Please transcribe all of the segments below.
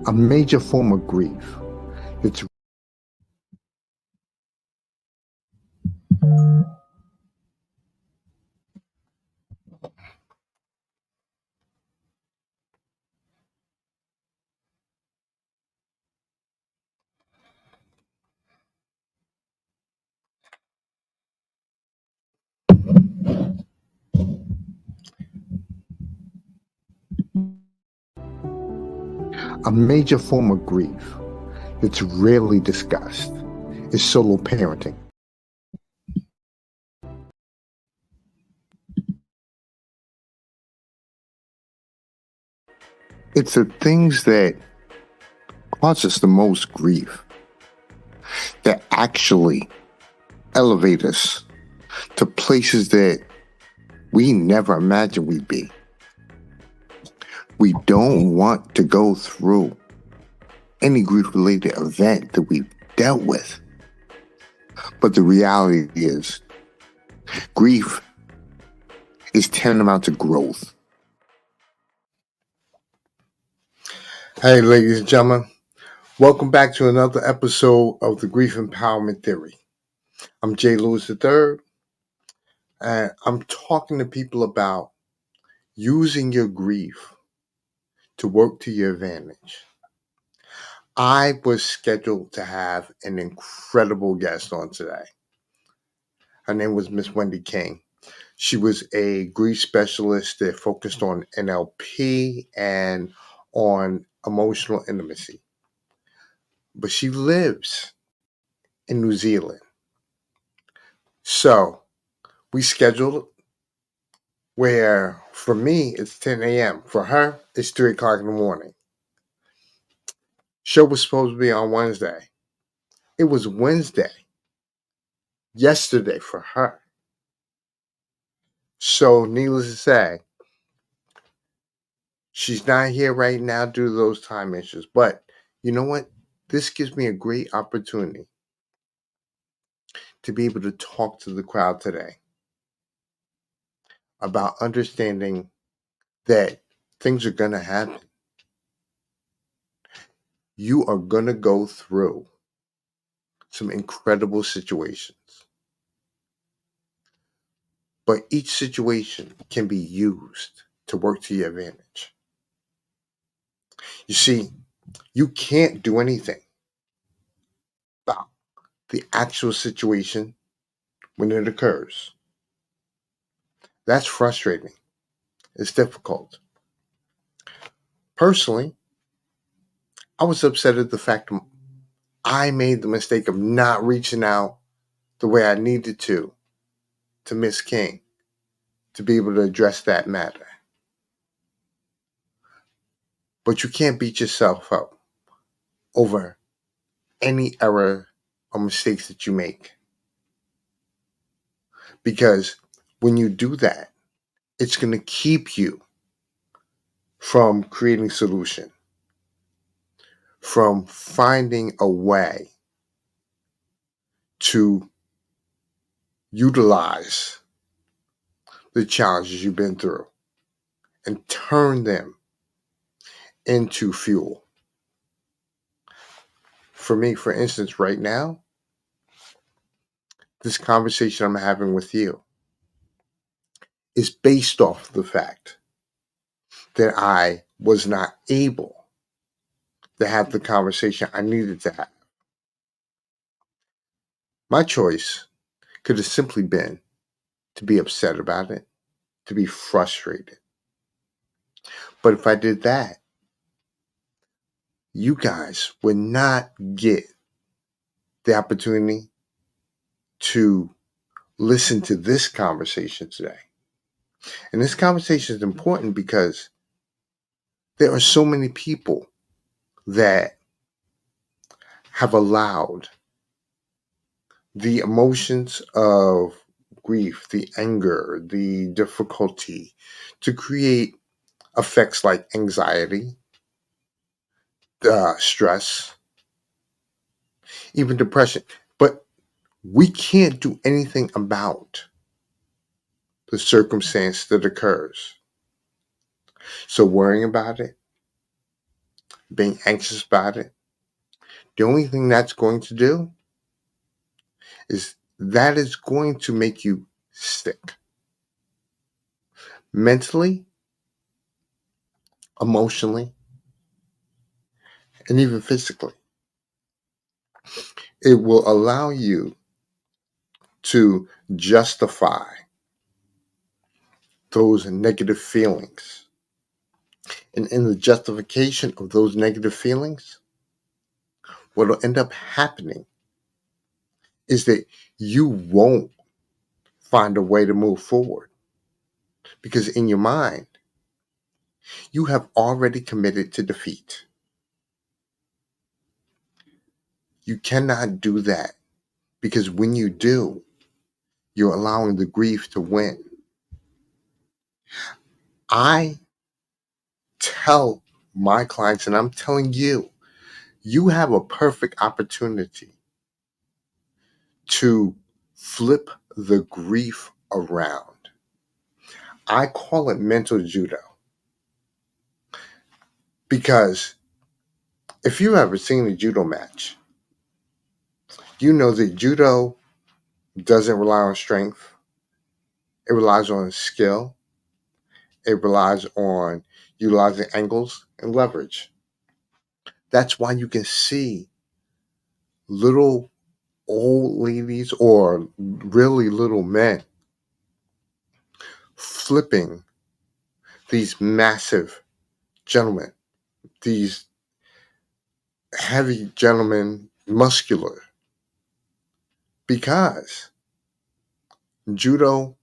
A major form of grief. It's a major form of grief. It's rarely discussed. Is solo parenting. It's the things that cause us the most grief that actually elevate us to places that we never imagined we'd be. We don't want to go through any grief-related event that we've dealt with. But the reality is, grief is tantamount to growth. Hey, ladies and gentlemen, welcome back to another episode of the Grief Empowerment Theory. I'm Jay Lewis III, and I'm talking to people about using your grief to work to your advantage. I was scheduled to have an incredible guest on today. Her name was Miss Wendy King. She was a grief specialist that focused on NLP and on emotional intimacy. But she lives in New Zealand. So we scheduled where for me it's 10 a.m. For her, it's 3 o'clock in the morning. Show was supposed to be on Wednesday. It was Wednesday. Yesterday for her. So needless to say, she's not here right now due to those time issues. But you know what? This gives me a great opportunity to be able to talk to the crowd today about understanding that things are going to happen. You are going to go through some incredible situations. But each situation can be used to work to your advantage. You see, you can't do anything about the actual situation when it occurs. That's frustrating. It's difficult. Personally, I was upset at the fact that I made the mistake of not reaching out the way I needed to Miss King to be able to address that matter. But you can't beat yourself up over any error or mistakes that you make. Because when you do that, it's going to keep you from creating solution, from finding a way to utilize the challenges you've been through and turn them into fuel. For me, for instance, right now, this conversation I'm having with you is based off the fact that I was not able to have the conversation I needed to have. My choice could have simply been to be upset about it, to be frustrated. But if I did that, you guys would not get the opportunity to listen to this conversation today. And this conversation is important because there are so many people that have allowed the emotions of grief, the anger, the difficulty to create effects like anxiety, stress, even depression. But we can't do anything about the circumstance that occurs. So worrying about it, being anxious about it, the only thing that's going to do is that is going to make you sick. Mentally, emotionally, and even physically. It will allow you to justify those negative feelings. And in the justification of those negative feelings, what will end up happening is that you won't find a way to move forward. Because in your mind, you have already committed to defeat. You cannot do that because when you do, you're allowing the grief to win. I tell my clients, and I'm telling you, you have a perfect opportunity to flip the grief around. I call it mental judo because if you've ever seen a judo match, you know that judo doesn't rely on strength. It relies on skill. It relies on utilizing angles and leverage. That's why you can see little old ladies or really little men flipping these massive gentlemen, these heavy gentlemen, muscular, because judo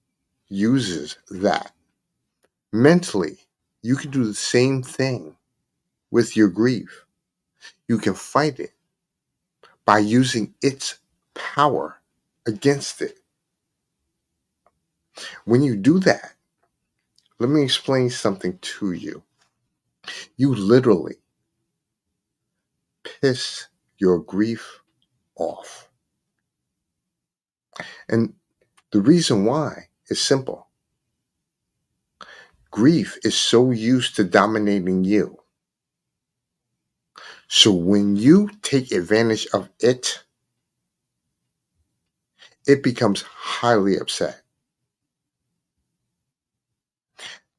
uses that. Mentally, you can do the same thing with your grief. You can fight it by using its power against it. When you do that, let me explain something to you. You literally piss your grief off. And the reason why is simple. Grief is so used to dominating you. So when you take advantage of it, it becomes highly upset.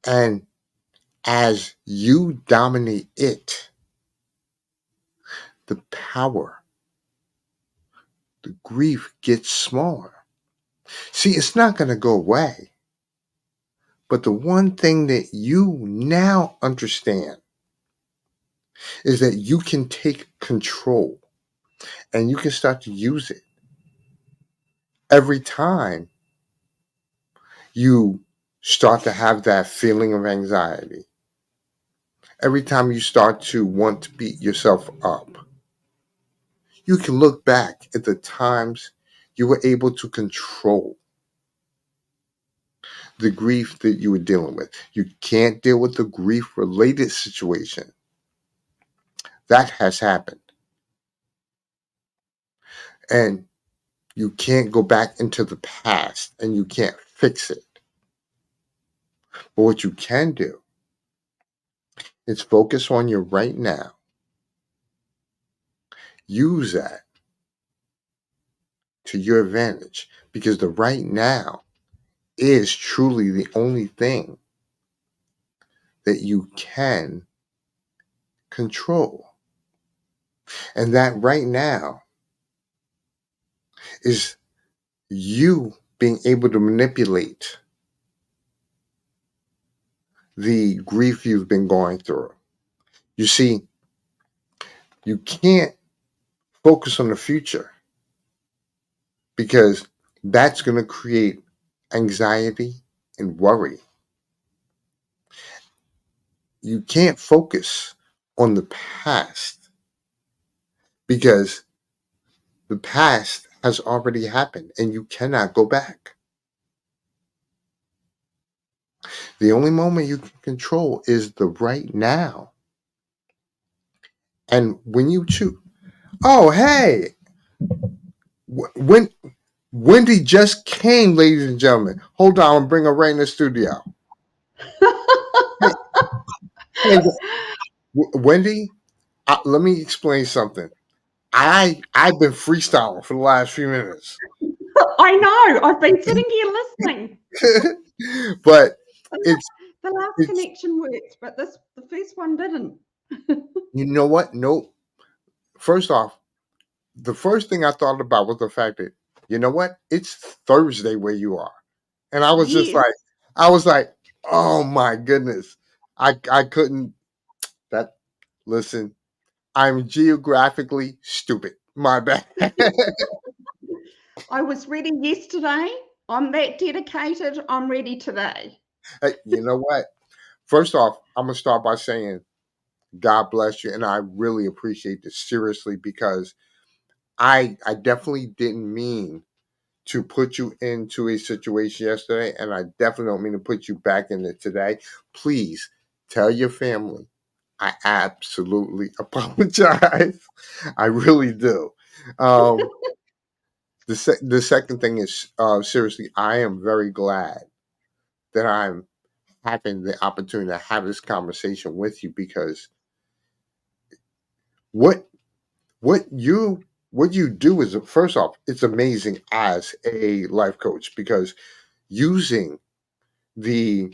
And as you dominate it, the power, the grief gets smaller. See, it's not going to go away. But the one thing that you now understand is that you can take control and you can start to use it every time you start to have that feeling of anxiety. Every time you start to want to beat yourself up, you can look back at the times you were able to control the grief that you were dealing with. You can't deal with the grief related situation. That has happened. And you can't go back into the past and you can't fix it. But what you can do is focus on your right now. Use that to your advantage because the right now is truly the only thing that you can control. And that right now is you being able to manipulate the grief you've been going through. You see, you can't focus on the future because that's going to create anxiety and worry. You can't focus on the past because the past has already happened and you cannot go back. The only moment you can control is the right now. And when you choose, oh, hey, when Wendy just came, ladies and gentlemen. Hold on, I'll bring her right in the studio. Hey, hey, Wendy, let me explain something. I've been freestyling for the last few minutes, I know. I've been sitting here listening. but it's The last it's connection worked, but the first one didn't. you know what? Nope. First off, the first thing I thought about was the fact that you know what? It's Thursday where you are, and I was just Yes. like, I was like, oh my goodness, I couldn't. That listen, I'm geographically stupid. My bad. I was ready yesterday. I'm that dedicated. I'm ready today. Hey, you know what? First off, I'm gonna start by saying God bless you, and I really appreciate this seriously because I definitely didn't mean to put you into a situation yesterday, and I definitely don't mean to put you back in it today. Please tell your family I absolutely apologize. I really do. Um, the second thing is seriously, I am very glad that I'm having the opportunity to have this conversation with you because what what you what you do is first off, it's amazing as a life coach because using the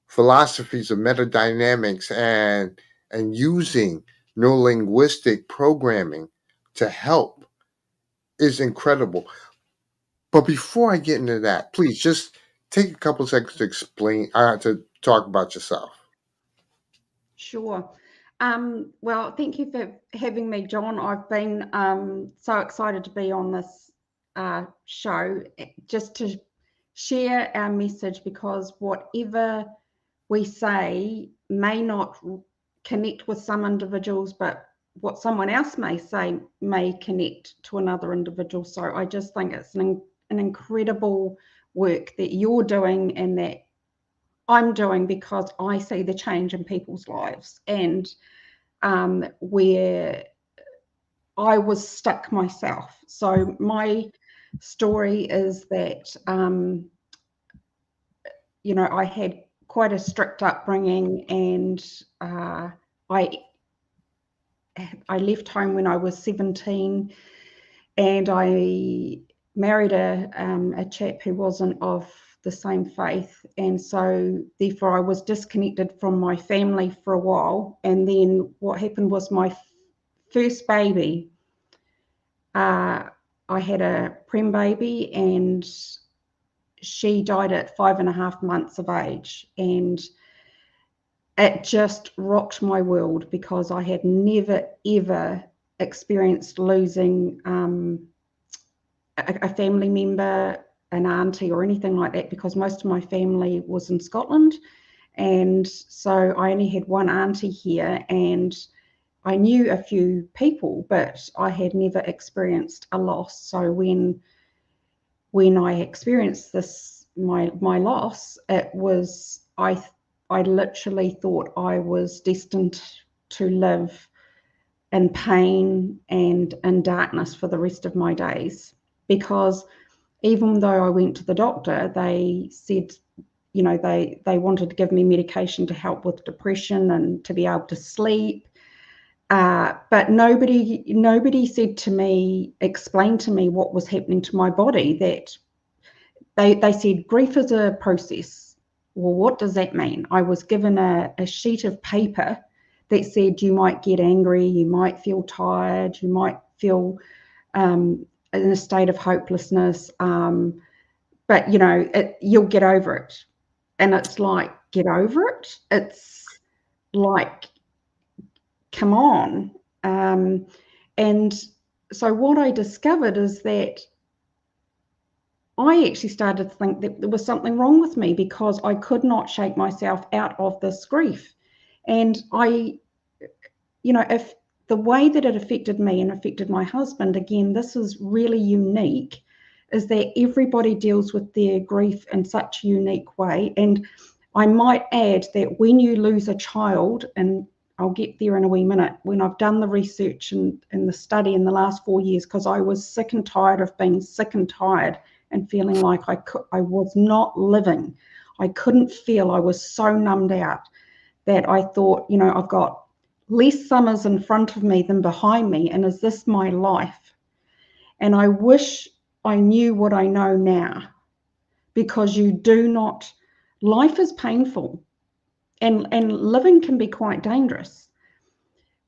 philosophies of meta dynamics and using neurolinguistic programming to help is incredible. But before I get into that, please just take a couple seconds to explain to talk about yourself. Sure. Well, thank you for having me, John. I've been so excited to be on this show just to share our message because whatever we say may not connect with some individuals, but what someone else may say may connect to another individual. So I just think it's an incredible work that you're doing and that I'm doing because I see the change in people's lives and where I was stuck myself. So my story is that, I had quite a strict upbringing and I left home when I was 17 and I married a chap who wasn't of the same faith, and so therefore I was disconnected from my family for a while. And then what happened was my first baby, I had a prem baby, and she died at 5.5 months of age, and it just rocked my world because I had never ever experienced losing a family member, an auntie, or anything like that, because most of my family was in Scotland. And so I only had one auntie here, and I knew a few people, but I had never experienced a loss. So when I experienced this, my loss, it was I literally thought I was destined to live in pain and in darkness for the rest of my days, because even though I went to the doctor, they said, they wanted to give me medication to help with depression and to be able to sleep. But nobody said to me, explained to me what was happening to my body. That they said grief is a process. Well, what does that mean? I was given a sheet of paper that said you might get angry, you might feel tired, you might feel in a state of hopelessness, but you'll get over it. And it's like, get over it? It's like, come on. And so what I discovered is that I actually started to think that there was something wrong with me because I could not shake myself out of this grief. And if the way that it affected me and affected my husband, again, this is really unique, is that everybody deals with their grief in such a unique way. And I might add that when you lose a child, and I'll get there in a wee minute, when I've done the research and the study in the last 4 years, because I was sick and tired of being sick and tired and feeling like I was not living. I couldn't feel. I was so numbed out that I thought, I've got less summers in front of me than behind me, and is this my life? And I wish I knew what I know now, because life is painful, and living can be quite dangerous,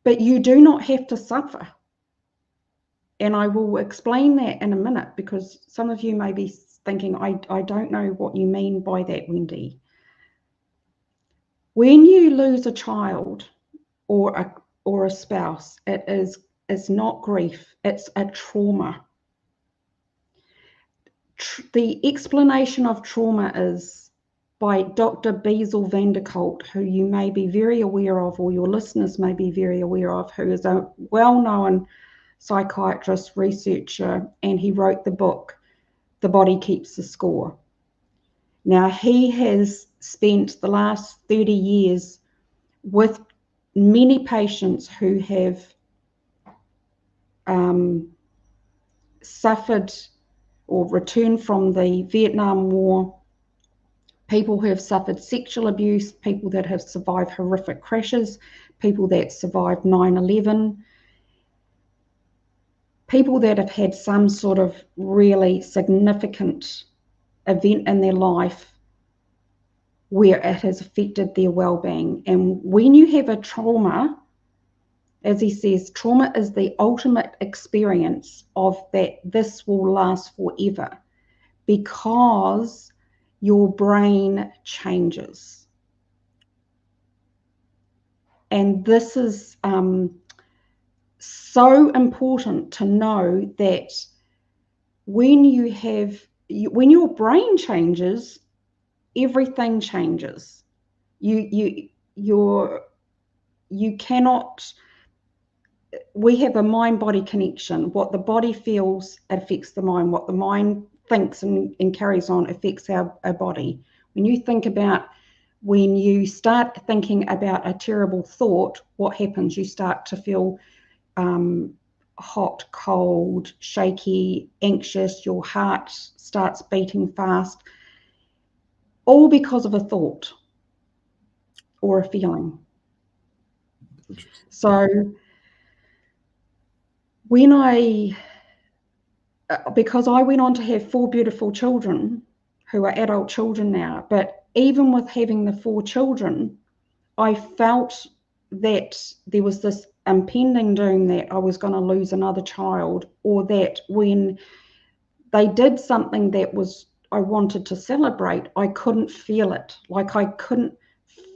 but you do not have to suffer. And I will explain that in a minute, because some of you may be thinking, I don't know what you mean by that, Wendy. When you lose a child or a spouse, it's not grief, it's a trauma. The explanation of trauma is by Dr. Bezel van der Kolk, who you may be very aware of, or your listeners may be very aware of, who is a well-known psychiatrist, researcher, and he wrote the book, The Body Keeps the Score. Now, he has spent the last 30 years with many patients who have suffered or returned from the Vietnam War, people who have suffered sexual abuse, people that have survived horrific crashes, people that survived 9/11, people that have had some sort of really significant event in their life where it has affected their well-being. And when you have a trauma, as he says, trauma is the ultimate experience of that this will last forever, because your brain changes. And this is so important to know, that when your brain changes, everything changes. You cannot. We have a mind-body connection. What the body feels affects the mind. What the mind thinks and carries on affects our body. When you start thinking about a terrible thought, what happens? You start to feel hot, cold, shaky, anxious. Your heart starts beating fast, all because of a thought or a feeling. So because I went on to have 4 beautiful children who are adult children now, but even with having the 4 children, I felt that there was this impending doom that I was going to lose another child, or that when they did something that I wanted to celebrate, I couldn't feel it. Like I couldn't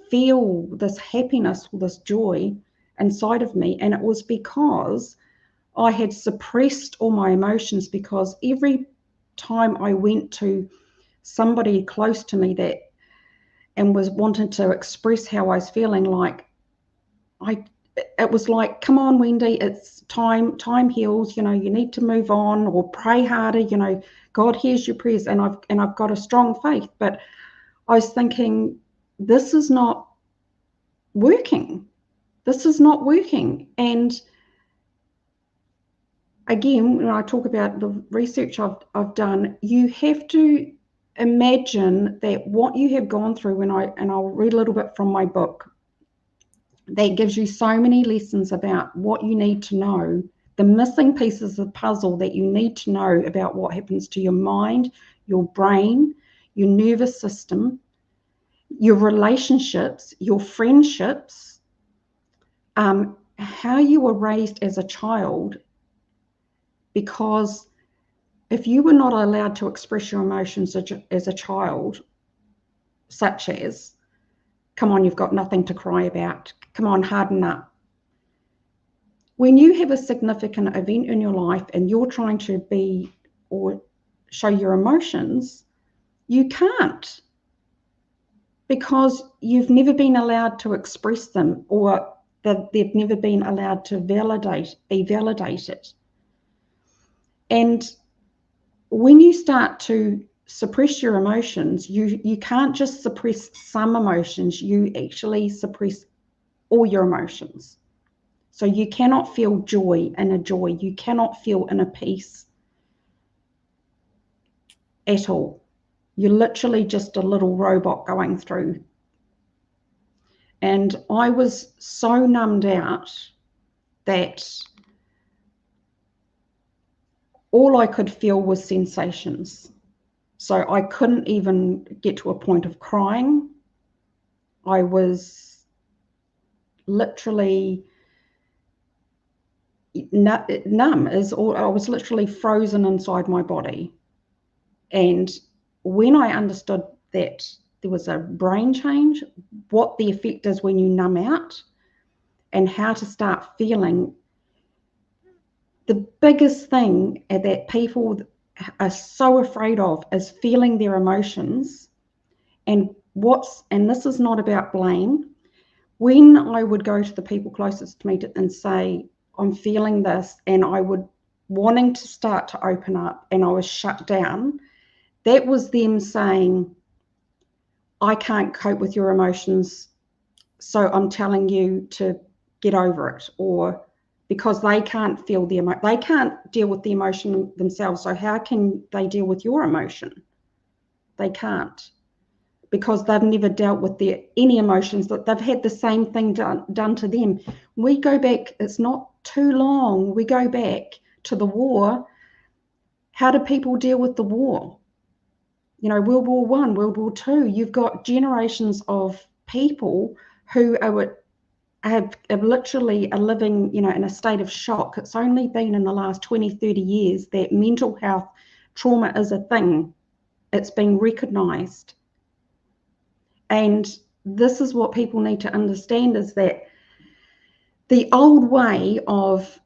feel this happiness or this joy inside of me. And it was because I had suppressed all my emotions, because every time I went to somebody close to me and was wanting to express how I was feeling, it was like, come on, Wendy, it's time heals, you need to move on, or pray harder, God hears your prayers, and I've got a strong faith. But I was thinking, this is not working. And again, when I talk about the research I've done, you have to imagine that what you have gone through, and I'll read a little bit from my book, that gives you so many lessons about what you need to know, the missing pieces of the puzzle that you need to know about what happens to your mind, your brain, your nervous system, your relationships, your friendships, how you were raised as a child. Because if you were not allowed to express your emotions as a child, such as, come on, you've got nothing to cry about, come on, harden up. When you have a significant event in your life and you're trying to be or show your emotions, you can't, because you've never been allowed to express them, or they've never been allowed to be validated. And when you start to suppress your emotions, you can't just suppress some emotions, you actually suppress all your emotions. So you cannot feel joy in a joy. You cannot feel in a peace at all. You're literally just a little robot going through. And I was so numbed out that all I could feel was sensations. So I couldn't even get to a point of crying. I was literally numb. I was literally frozen inside my body. And when I understood that there was a brain change, what the effect is when you numb out, and how to start feeling, the biggest thing that people are so afraid of is feeling their emotions. And this is not about blame. When I would go to the people closest to me and say, I'm feeling this, and I would wanting to start to open up and I was shut down, that was them saying, I can't cope with your emotions, so I'm telling you to get over it. Or because they can't feel they can't deal with the emotion themselves, so how can they deal with your emotion? They can't, because they've never dealt with any emotions, that they've had the same thing done to them. We go back, it's not too long, we go back to the war. How do people deal with the war? You know, World War I, World War II, you've got generations of people who have literally are living, in a state of shock. It's only been in the last 20, 30 years that mental health trauma is a thing. It's been recognised. And this is what people need to understand, is that the old way of,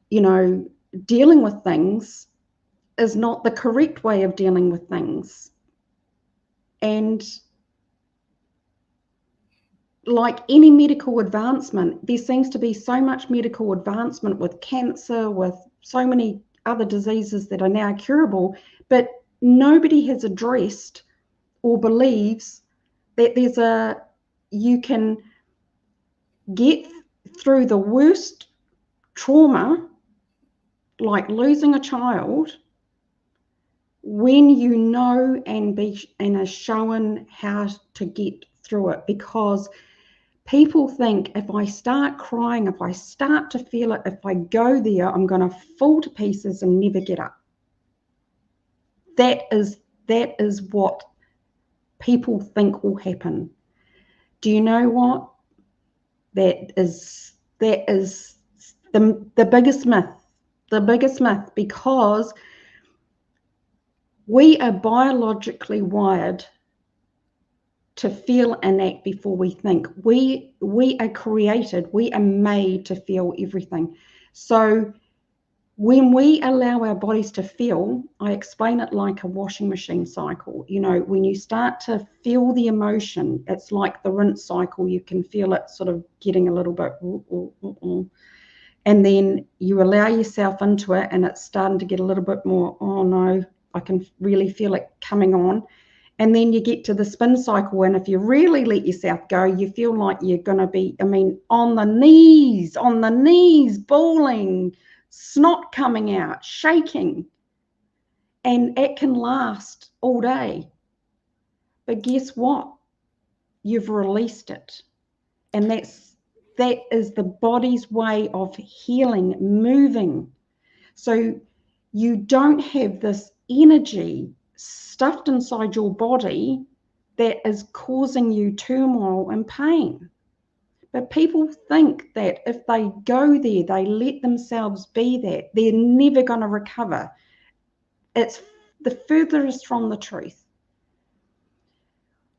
dealing with things is not the correct way of dealing with things. And like any medical advancement, there seems to be so much medical advancement with cancer, with so many other diseases that are now curable, but nobody has addressed or believes that you can get through the worst trauma, like losing a child, when you know and are shown how to get through it. Because people think, if I start crying, if I start to feel it, if I go there, I'm going to fall to pieces and never get up. That is what people think will happen. Do you know what? That is the biggest myth. The biggest myth, because we are biologically wired to feel and act before we think. We are created, we are made to feel everything. So when we allow our bodies to feel, I explain it like a washing machine cycle. When you start to feel the emotion, it's like the rinse cycle. You can feel it sort of getting a little bit, and then you allow yourself into it, and it's starting to get a little bit more, oh no, I can really feel it coming on. And then you get to the spin cycle, and if you really let yourself go, you feel like you're going to be, on the knees, bawling, snot coming out, shaking. And it can last all day. But guess what? You've released it. And that is the body's way of healing, moving. So you don't have this energy stuffed inside your body that is causing you turmoil and pain. But people think that if they go there, they let themselves be that, they're never going to recover. It's the furthest from the truth.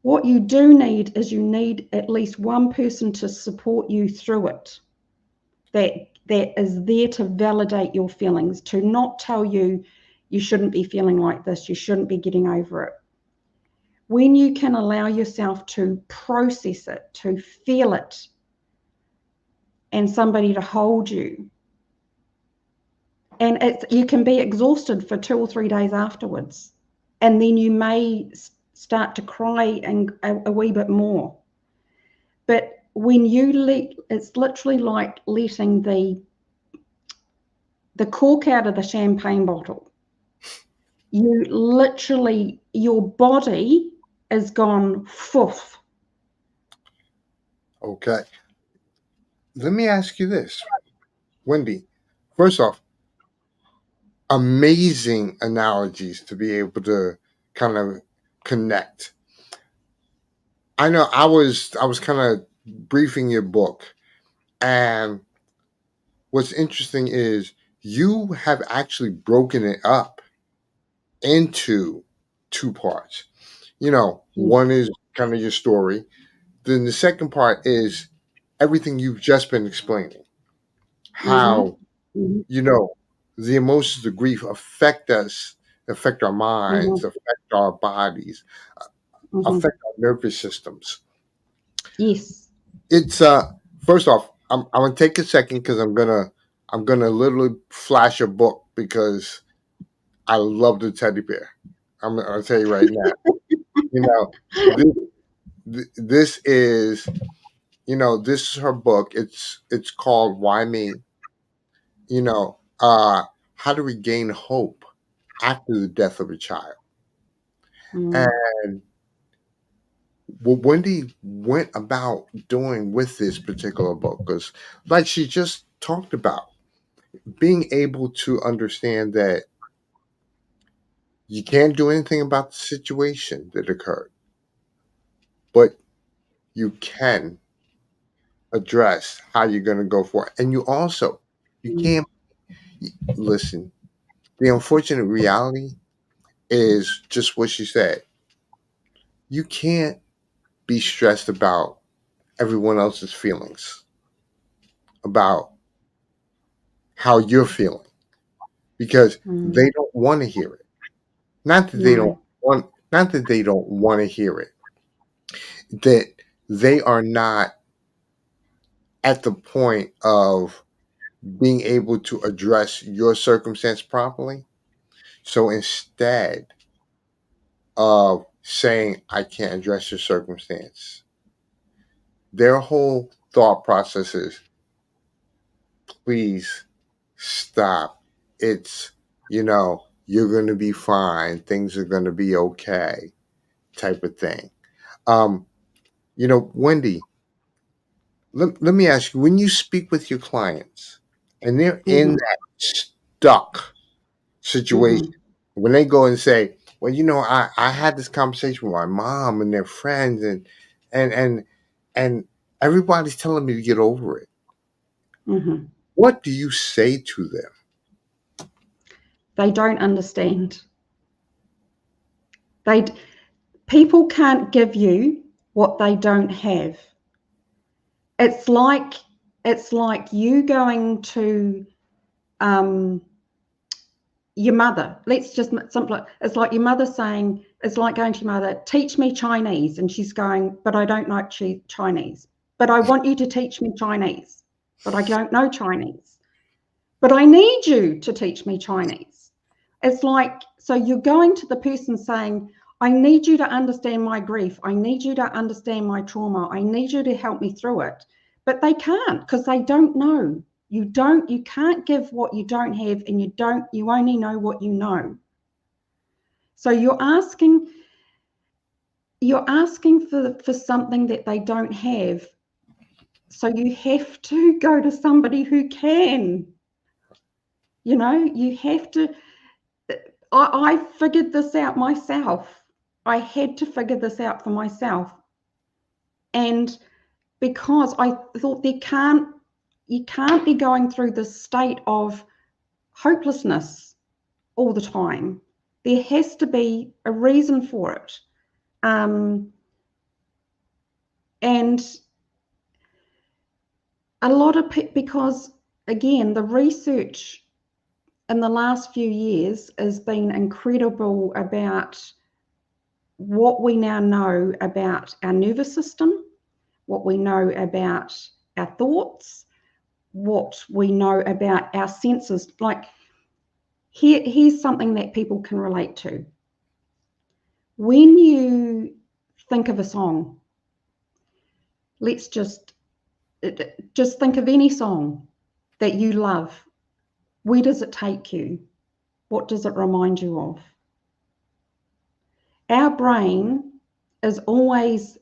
What you do need is you need at least one person to support you through it, that is there to validate your feelings, to not tell you you shouldn't be feeling like this, you shouldn't be getting over it. When you can allow yourself to process it, to feel it, and somebody to hold you, and you can be exhausted for 2 or 3 days afterwards, and then you may start to cry and a wee bit more. But when you it's literally like letting the cork out of the champagne bottle. You literally, your body is gone foof. Okay. Let me ask you this, Wendy. First off, amazing analogies to be able to kind of connect. I know I was kind of briefing your book, and what's interesting is you have actually broken it up into two parts. One is kind of your story. Then the second part is everything you've just been explaining. Mm-hmm. How, you know, the emotions of grief affect us, affect our minds, Mm-hmm. affect our bodies, Mm-hmm. affect our nervous systems. Yes. It's first off, I'm gonna take a second because I'm gonna literally flash a book because I love the teddy bear. I'll tell you right now. You know, this is this is her book. It's called Why Me? You know, how to regain hope after the death of a child. Mm. And what Wendy went about doing with this particular book was, like she just talked about, being able to understand that you can't do anything about the situation that occurred, but you can address how you're going to go for it. And you Mm. can't listen. The unfortunate reality is just what she said. You can't be stressed about everyone else's feelings, about how you're feeling, because Mm. they don't want to hear it. Not that they don't No. want, not that they don't want to hear it. That they are not at the point of being able to address your circumstance properly. So instead of saying, I can't address your circumstance, their whole thought process is, please stop. It's, you're going to be fine. Things are going to be okay, type of thing. Um, Wendy, let me ask you, when you speak with your clients and they're in Mm-hmm. that stuck situation, Mm-hmm. when they go and say, well, I had this conversation with my mom and their friends and and and everybody's telling me to get over it. Mm-hmm. What do you say to them? They don't understand. They People can't give you what they don't have. It's like you going to um, your mother. Let's just simplify. It's like your mother saying, it's like going to your mother, teach me Chinese. And she's going, but I don't know Chinese. But I want you to teach me Chinese. But I don't know Chinese. But I need you to teach me Chinese. It's like, so you're going to the person saying, I need you to understand my grief. I need you to understand my trauma. I need you to help me through it. But they can't because they don't know. You can't give what you don't have, and you only know what you know. So you're asking for something that they don't have. So you have to go to somebody who can. You have to. I figured this out myself. I had to figure this out for myself. And because I thought you can't be going through this state of hopelessness all the time. There has to be a reason for it. And a lot of people, because again, the research in the last few years has been incredible about what we now know about our nervous system, what we know about our thoughts, what we know about our senses. Like, here's something that people can relate to. When you think of a song, let's just just think of any song that you love. Where does it take you? What does it remind you of? Our brain is always,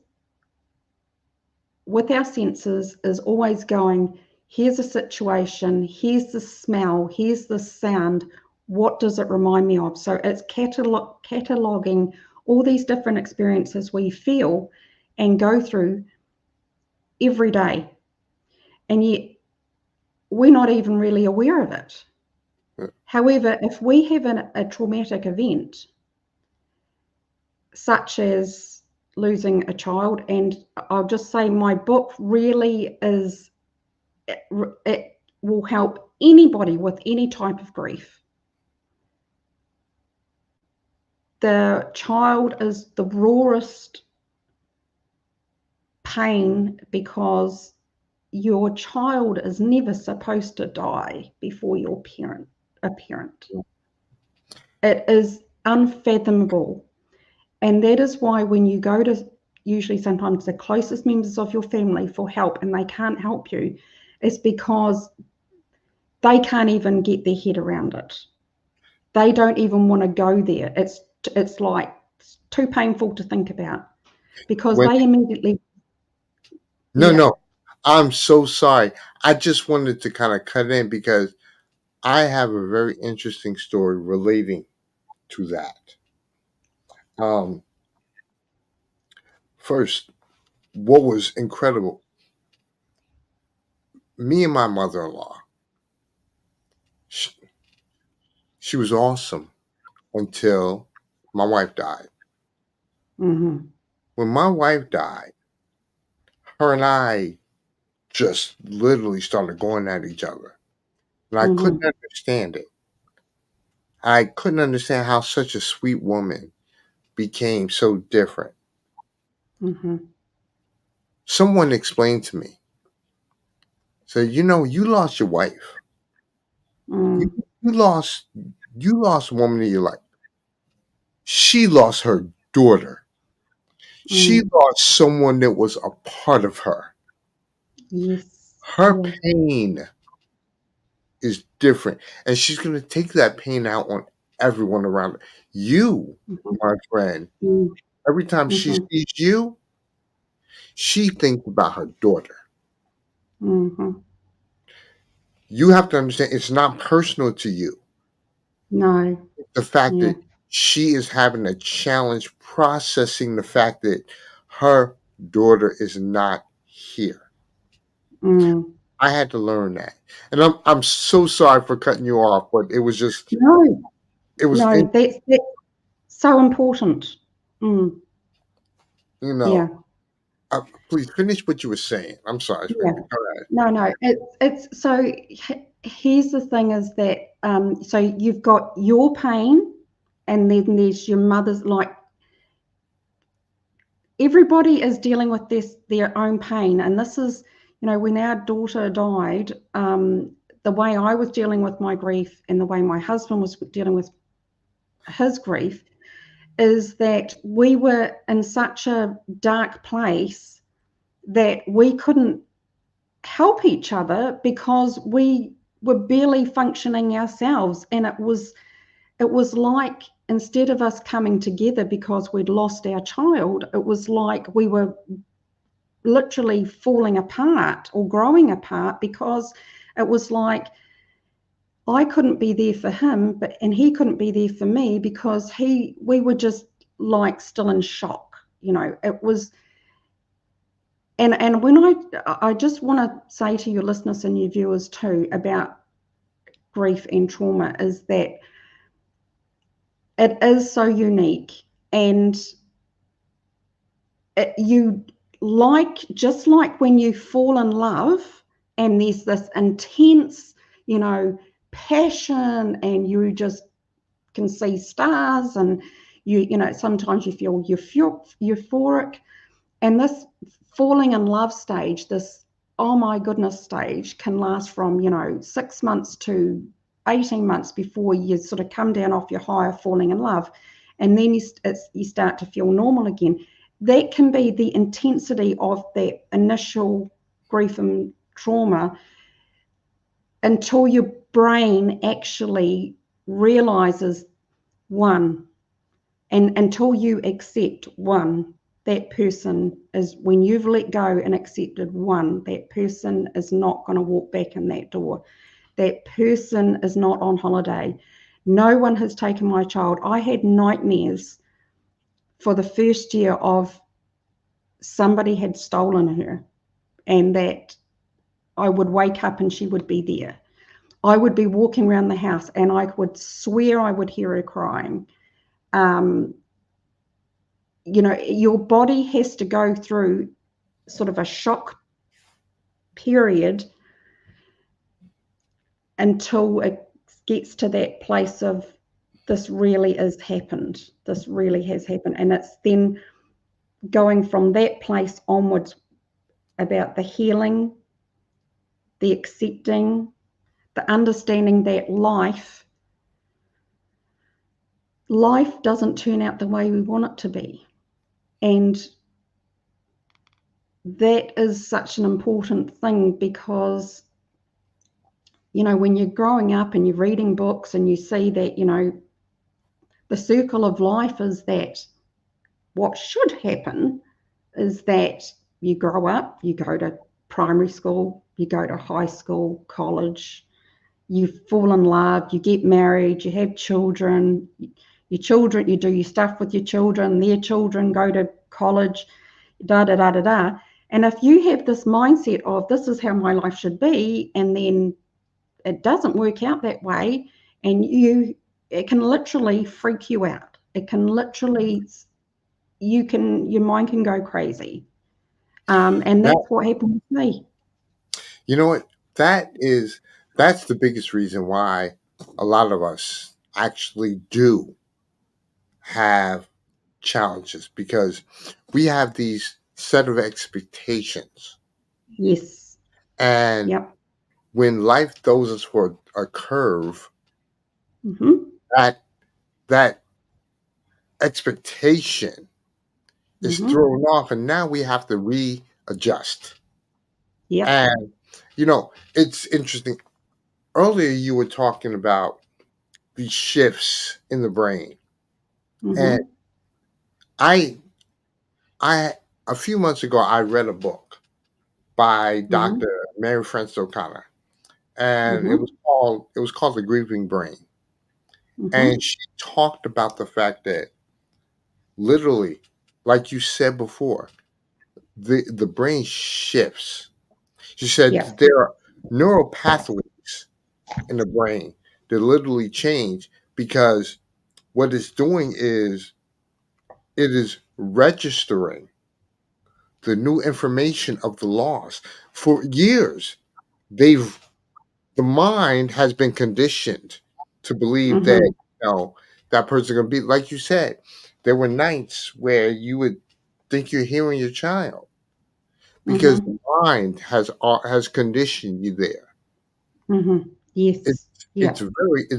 with our senses, is always going, here's a situation, here's the smell, here's the sound. What does it remind me of? So it's cataloging all these different experiences we feel and go through every day. And yet we're not even really aware of it. However, if we have a traumatic event, such as losing a child, and I'll just say my book really is, it will help anybody with any type of grief. The child is the rawest pain because your child is never supposed to die before your a parent. It is unfathomable. And that is why when you go to usually sometimes the closest members of your family for help and they can't help you, it's because they can't even get their head around it. They don't even want to go there. It's like it's too painful to think about because they immediately. No, I'm so sorry. I just wanted to kind of cut in because I have a very interesting story relating to that. First, what was incredible, me and my mother-in-law, she was awesome until my wife died. Mm-hmm. When my wife died, her and I just literally started going at each other. And I couldn't understand it. I couldn't understand how such a sweet woman became so different. Mm-hmm. Someone explained to me, said, you lost your wife. You, Mm. you lost a woman in your life. She lost her daughter. She lost someone that was a part of her. Yes. Her Yeah. pain is different. And she's going to take that pain out on everyone around her. You, my friend, Mm. every time she Mm-hmm. sees you, she thinks about her daughter. Mm-hmm. You have to understand it's not personal to you. No. The fact Yeah. that she is having a challenge processing the fact that her daughter is not here. Mm. I had to learn that. And I'm so sorry for cutting you off, but it was just No. it was No. That's so important. Mm. you know, Yeah. please finish what you were saying. I'm sorry, Yeah. Wendy. Go ahead. No. It's so. Here's the thing: is that so you've got your pain, and then there's your mother's. Like everybody is dealing with their own pain, and this is, when our daughter died. The way I was dealing with my grief and the way my husband was dealing with his grief is that we were in such a dark place that we couldn't help each other because we were barely functioning ourselves. And it was like, instead of us coming together because we'd lost our child, it was like we were literally falling apart or growing apart because it was like I couldn't be there for him, and he couldn't be there for me because we were just like still in shock. It was. And when I just want to say to your listeners and your viewers too about grief and trauma is that it is so unique, and just like when you fall in love and there's this intense, passion, and you just can see stars, and sometimes you feel euphoric. And this falling in love stage, this oh my goodness stage, can last from 6 months to 18 months before you sort of come down off your high of falling in love, and then you start to feel normal again. That can be the intensity of that initial grief and trauma until your brain actually realizes, one, and until you accept, one, that person is, when you've let go and accepted, one, that person is not going to walk back in that door. That person is not on holiday. No one has taken my child. I had nightmares for the first year of somebody had stolen her, and that I would wake up and she would be there. I would be walking around the house and I would swear I would hear her crying. Your body has to go through sort of a shock period until it gets to that place of, this really has happened. This really has happened. And it's then going from that place onwards about the healing, the accepting, the understanding that life doesn't turn out the way we want it to be. And that is such an important thing, because, when you're growing up and you're reading books and you see that, the circle of life is that what should happen is that you grow up, you go to primary school, you go to high school, college, you fall in love, you get married, you have children, you do your stuff with your children, their children go to college, da da da da da. And if you have this mindset of, this is how my life should be, and then it doesn't work out that way, and it can literally freak you out. It can literally, your mind can go crazy. And that's what happened with me. You know what? That's the biggest reason why a lot of us actually do have challenges, because we have these set of expectations. Yes. And Yep. when life throws us for a curve, Mm-hmm. that expectation is Mm-hmm. thrown off, and now we have to readjust. Yep. And it's interesting. Earlier, you were talking about these shifts in the brain, and Mm-hmm. I, I a few months ago, I read a book by Mm-hmm. Dr. Mary Frances O'Connor, and Mm-hmm. it was called The Grieving Brain, Mm-hmm. and she talked about the fact that literally, like you said before, the brain shifts. She said Yep. that there are neural pathways in the brain that literally change, because what it's doing is it is registering the new information of the loss. For years, they've the mind has been conditioned to believe that, Mm-hmm. that person's gonna be like you said. There were nights where you would think you're hearing your child, because Mm-hmm. the mind has conditioned you there. Mm-hmm. It's Yes. it's Yep.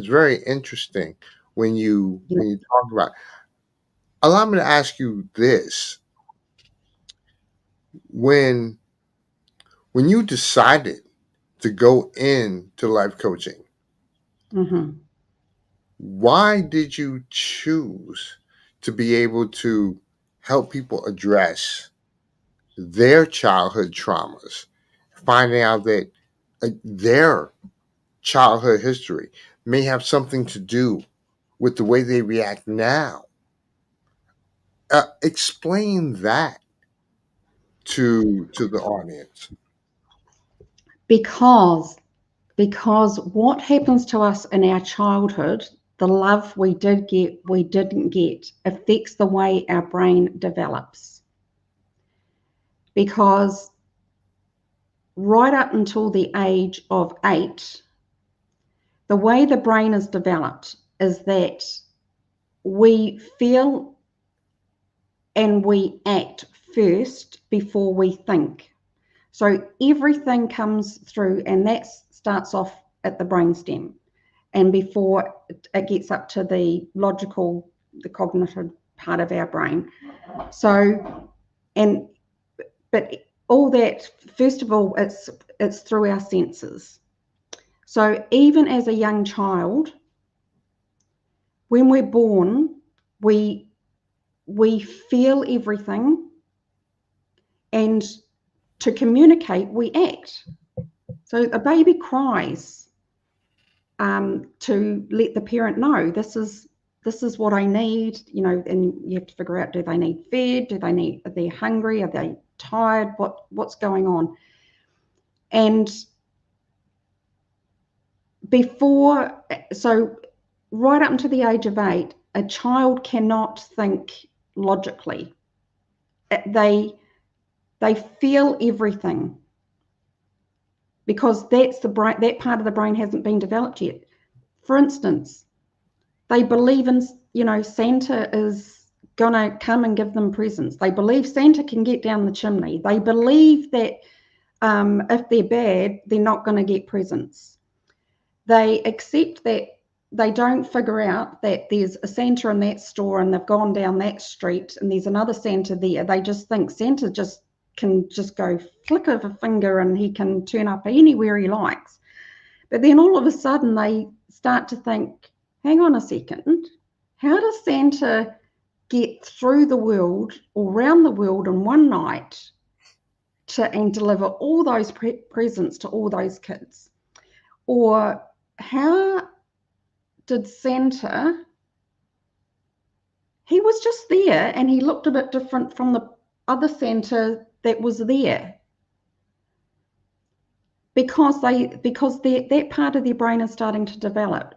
very interesting when you Yep. talk about. Allow me to ask you this: when you decided to go into life coaching, Mm-hmm. why did you choose to be able to help people address their childhood traumas, finding out that their childhood history may have something to do with the way they react now? Explain that to the audience. Because what happens to us in our childhood, the love we did get, we didn't get, affects the way our brain develops. Because right up until the age of 8, the way the brain is developed is that we feel and we act first before we think. So everything comes through, and that starts off at the brainstem, and before it gets up to the logical, the cognitive part of our brain. So, but all that, first of all, it's through our senses. So even as a young child, when we're born, we feel everything, and to communicate, we act. So a baby cries to let the parent know this is what I need, and you have to figure out, do they need fed? Are they hungry? Are they tired? What's going on? And so right up until the age of 8, a child cannot think logically. They feel everything, because that's the brain, that part of the brain hasn't been developed yet. For instance, they believe in, Santa is gonna come and give them presents. They believe Santa can get down the chimney. They believe that if they're bad, they're not going to get presents. They accept that. They don't figure out that there's a Santa in that store and they've gone down that street and there's another Santa there. They just think Santa can go flick of a finger and he can turn up anywhere he likes. But then all of a sudden they start to think, hang on a second, how does Santa get through the world or around the world in one night and deliver all those presents to all those kids? Or how did Santa, he was just there and he looked a bit different from the other Santa that was there, because that part of their brain is starting to develop.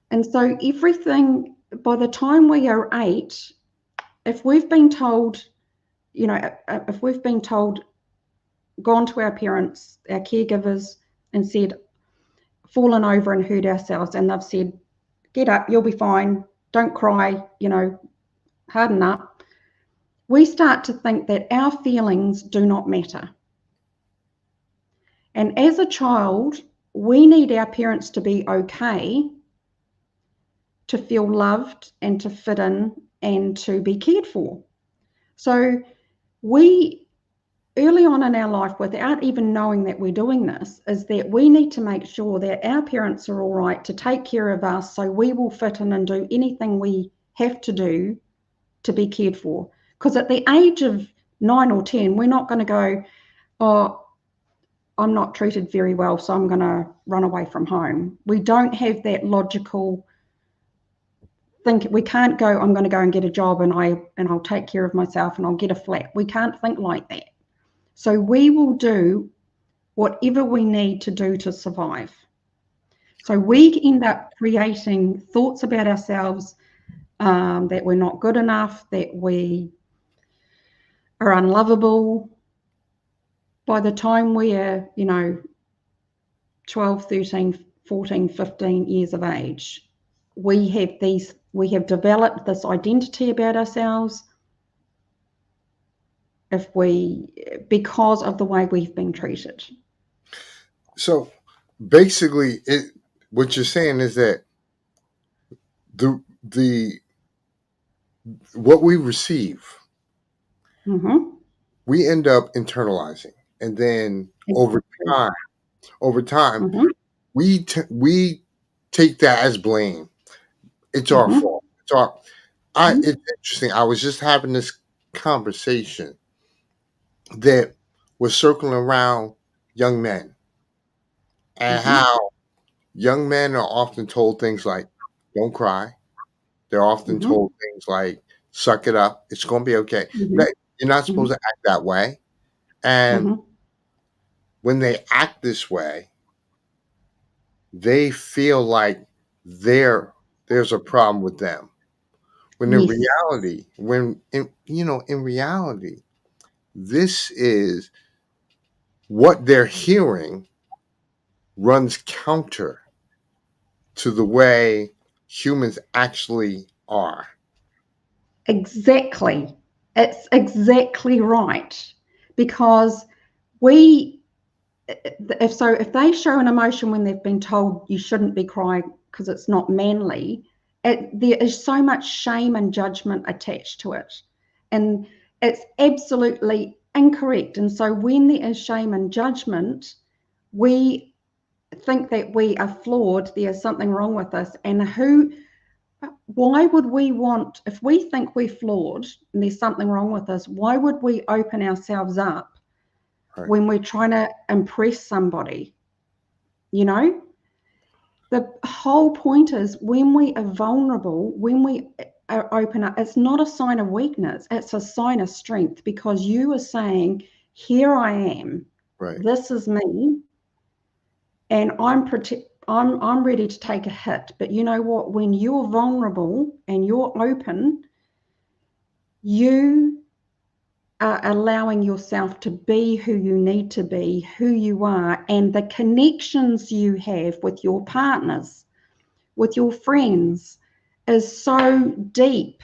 And so everything, by the time we are 8, if we've been told, gone to our parents, our caregivers, and said, fallen over and hurt ourselves, and they've said, get up, you'll be fine, don't cry, harden up, we start to think that our feelings do not matter. And as a child, we need our parents to be okay, to feel loved and to fit in and to be cared for. So we, early on in our life, without even knowing that we're doing this, is that we need to make sure that our parents are all right to take care of us, so we will fit in and do anything we have to do to be cared for. Because at the age of 9 or 10, we're not going to go, oh, I'm not treated very well, so I'm going to run away from home. We don't have that logical think. We can't go, I'm going to go and get a job and I'll take care of myself and I'll get a flat. We can't think like that. So we will do whatever we need to do to survive. So we end up creating thoughts about ourselves, that we're not good enough, that we are unlovable. By the time we're, 12, 13, 14, 15 years of age, we have developed this identity about ourselves because of the way we've been treated. So basically, what you're saying is that what we receive, we end up internalizing, and then over time, we take that as blame. It's our fault. It's interesting. I was just having this conversation that was circling around young men, and how young men are often told things like, don't cry. They're often told things like, suck it up. It's going to be okay. You're not supposed to act that way. And when they act this way, they feel like there's a problem with them. When in reality, this is what they're hearing runs counter to the way humans actually are. Exactly. It's exactly right. Because if they show an emotion when they've been told you shouldn't be crying because it's not manly, there is so much shame and judgment attached to it. And it's absolutely incorrect. And so when there is shame and judgment, we think that we are flawed, there's something wrong with us. And why would we want, if we think we're flawed and there's something wrong with us, why would we open ourselves up when we're trying to impress somebody? You know, the whole point is when we are vulnerable, when we are open up, it's not a sign of weakness, it's a sign of strength, because you are saying, here I am, this is me, and I'm ready to take a hit. But you know what? When you're vulnerable and you're open, you are allowing yourself to be who you need to be, who you are, and the connections you have with your partners, with your friends, is so deep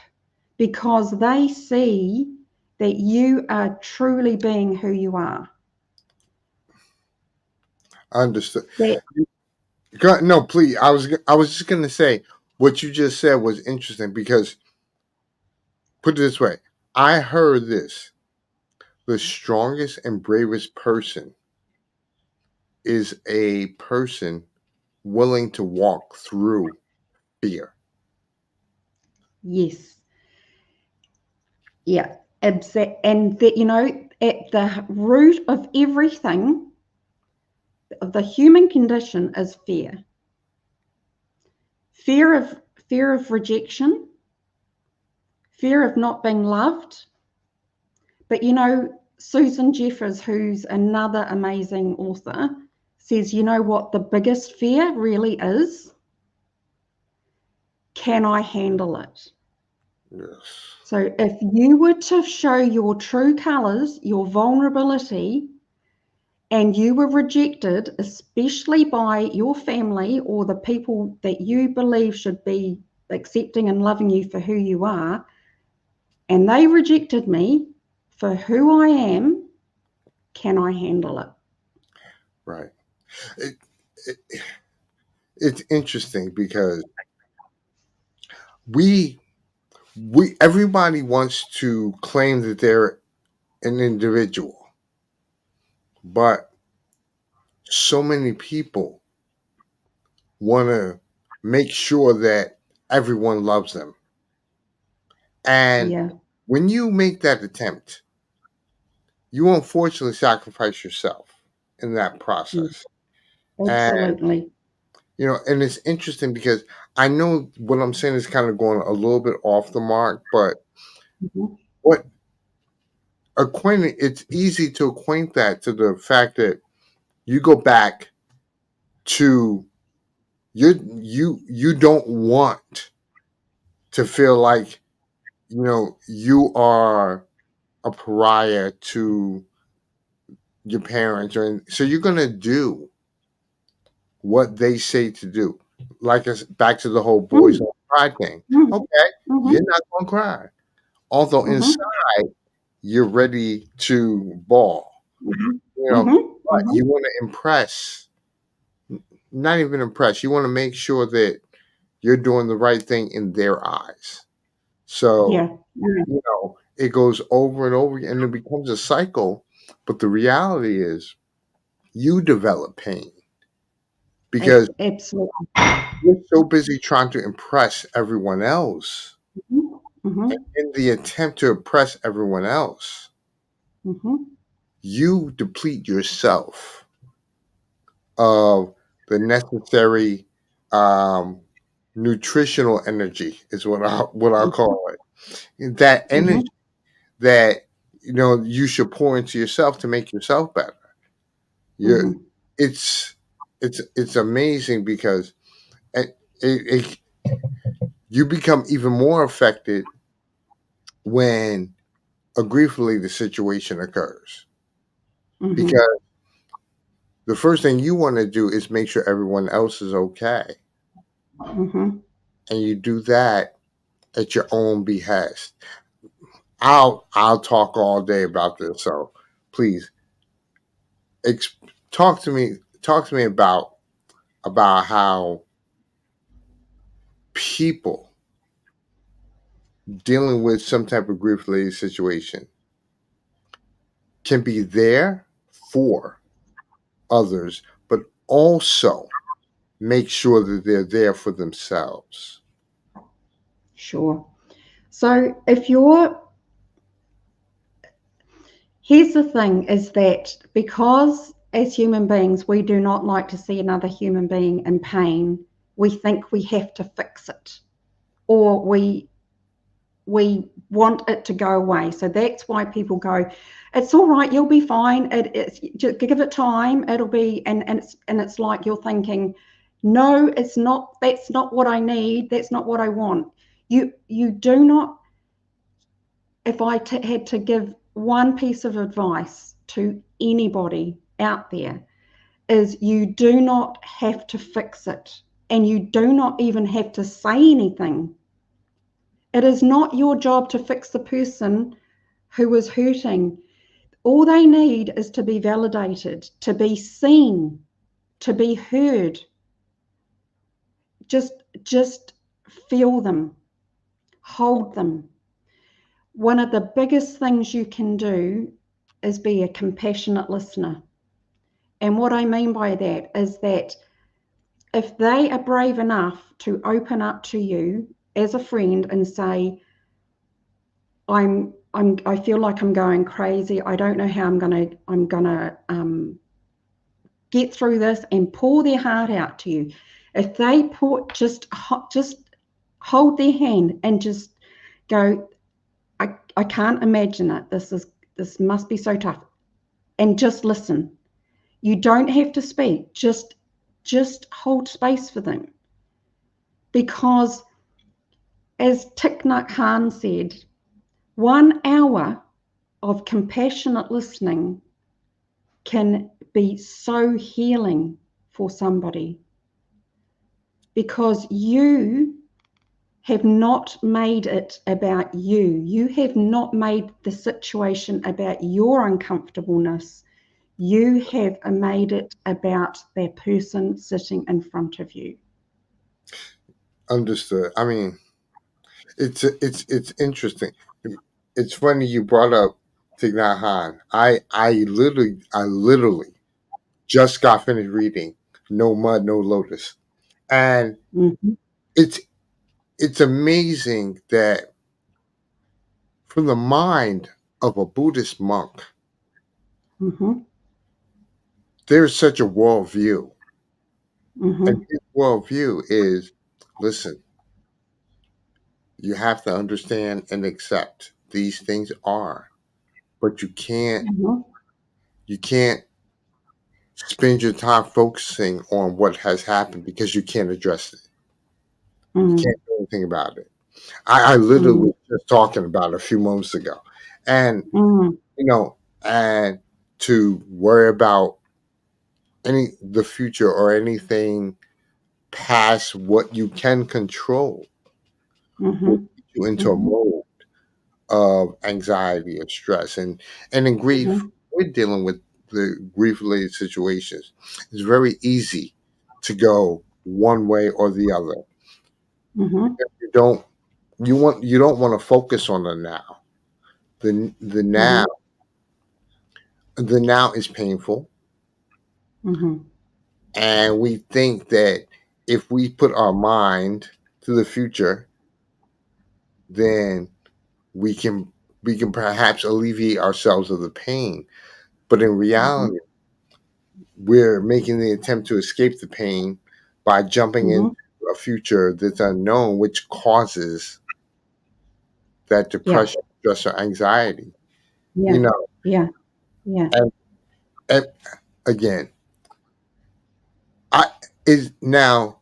because they see that you are truly being who you are. Understood. No, please. I was just going to say what you just said was interesting because, put it this way, I heard this: the strongest and bravest person is a person willing to walk through fear. Yes. Yeah. And that, you know, at the root of everything, of the human condition, is fear. Fear of rejection, fear of not being loved. But you know, Susan Jeffers, who's another amazing author, says, you know what the biggest fear really is? Can I handle it? Yes. So if you were to show your true colors, your vulnerability, and you were rejected, especially by your family or the people that you believe should be accepting and loving you for who you are, and they rejected me for who I am, can I handle it? Right. It's interesting because we everybody wants to claim that they're an individual, but so many people want to make sure that everyone loves them. And Yeah. when you make that attempt, you unfortunately sacrifice yourself in that process. And Absolutely. and it's interesting because I know what I'm saying is kind of going a little bit off the mark, but Mm-hmm. what it's easy to acquaint that to the fact that you go back to you don't want to feel like you are a pariah to your parents, so you're gonna do what they say to do. Like us back to the whole boys Mm-hmm. don't cry thing. Okay, Mm-hmm. you're not gonna cry, although Mm-hmm. inside you're ready to bawl. Mm-hmm. But Mm-hmm. you want to impress, not even impress. You want to make sure that you're doing the right thing in their eyes. So, Yeah. Yeah. it goes over and over again and it becomes a cycle. But the reality is you develop pain because Absolutely. you're so busy trying to impress everyone else. Mm-hmm. Mm-hmm. And in the attempt to impress everyone else, Mm-hmm. you deplete yourself of the necessary um, nutritional energy is what I'll call it. That Mm-hmm. energy that you should pour into yourself to make yourself better. You Mm-hmm. it's it's amazing because it you become even more affected when a grief-related situation occurs Mm-hmm. because the first thing you want to do is make sure everyone else is okay, Mm-hmm. and you do that at your own behest. I'll talk all day about this, so please ex- talk to me about how people dealing with some type of grief related situation can be there for others, but also make sure that they're there for themselves. Sure. So here's the thing, is that because as human beings, we do not like to see another human being in pain, we think we have to fix it, or we want it to go away. So that's why people go, it's all right, you'll be fine. It's just give it time. It'll be, and it's like you're thinking, no, it's not. That's not what I need. That's not what I want. You do not. If I had to give one piece of advice to anybody out there, is you do not have to fix it, and you do not even have to say anything. It is not your job to fix the person who is hurting. All they need is to be validated, to be seen, to be heard. Just feel them, hold them. One of the biggest things you can do is be a compassionate listener. And what I mean by that is that if they are brave enough to open up to you as a friend and say, I feel like I'm going crazy. I don't know how I'm gonna get through this, and pour their heart out to you. If they just hold their hand and just go, I can't imagine it. This must be so tough, and just listen. You don't have to speak. Just hold space for them, because as Thich Nhat Hanh said, 1 hour of compassionate listening can be so healing for somebody, because you have not made it about you. You have not made the situation about your uncomfortableness. You have made it about that person sitting in front of you. Understood. I mean, it's interesting. It's funny you brought up Thich Nhat Hanh. I literally just got finished reading No Mud, No Lotus, and Mm-hmm. it's amazing that from the mind of a Buddhist monk, Mm-hmm. there's such a worldview, and Mm-hmm. his worldview is, listen, you have to understand and accept these things are, but Mm-hmm. you can't spend your time focusing on what has happened because you can't address it. You Mm-hmm. can't do anything about it. I literally was just talking about it a few moments ago. And, Mm-hmm. you know, and to worry about the future or anything past what you can control will Mm-hmm. put you into a Mm-hmm. mode of anxiety and stress. And in grief, Mm-hmm. we're dealing with the grief related situations. It's very easy to go one way or the other. Mm-hmm. You don't you don't want to focus on the now. The now Mm-hmm. the now is painful, Mm-hmm. and we think that if we put our mind to the future, then we can we can perhaps alleviate ourselves of the pain. But in Mm-hmm. reality, we're making the attempt to escape the pain by jumping Mm-hmm. into a future that's unknown, which causes that Yeah. depression, stress, or anxiety. You Yeah. know, Yeah. Yeah. and, and again, I is now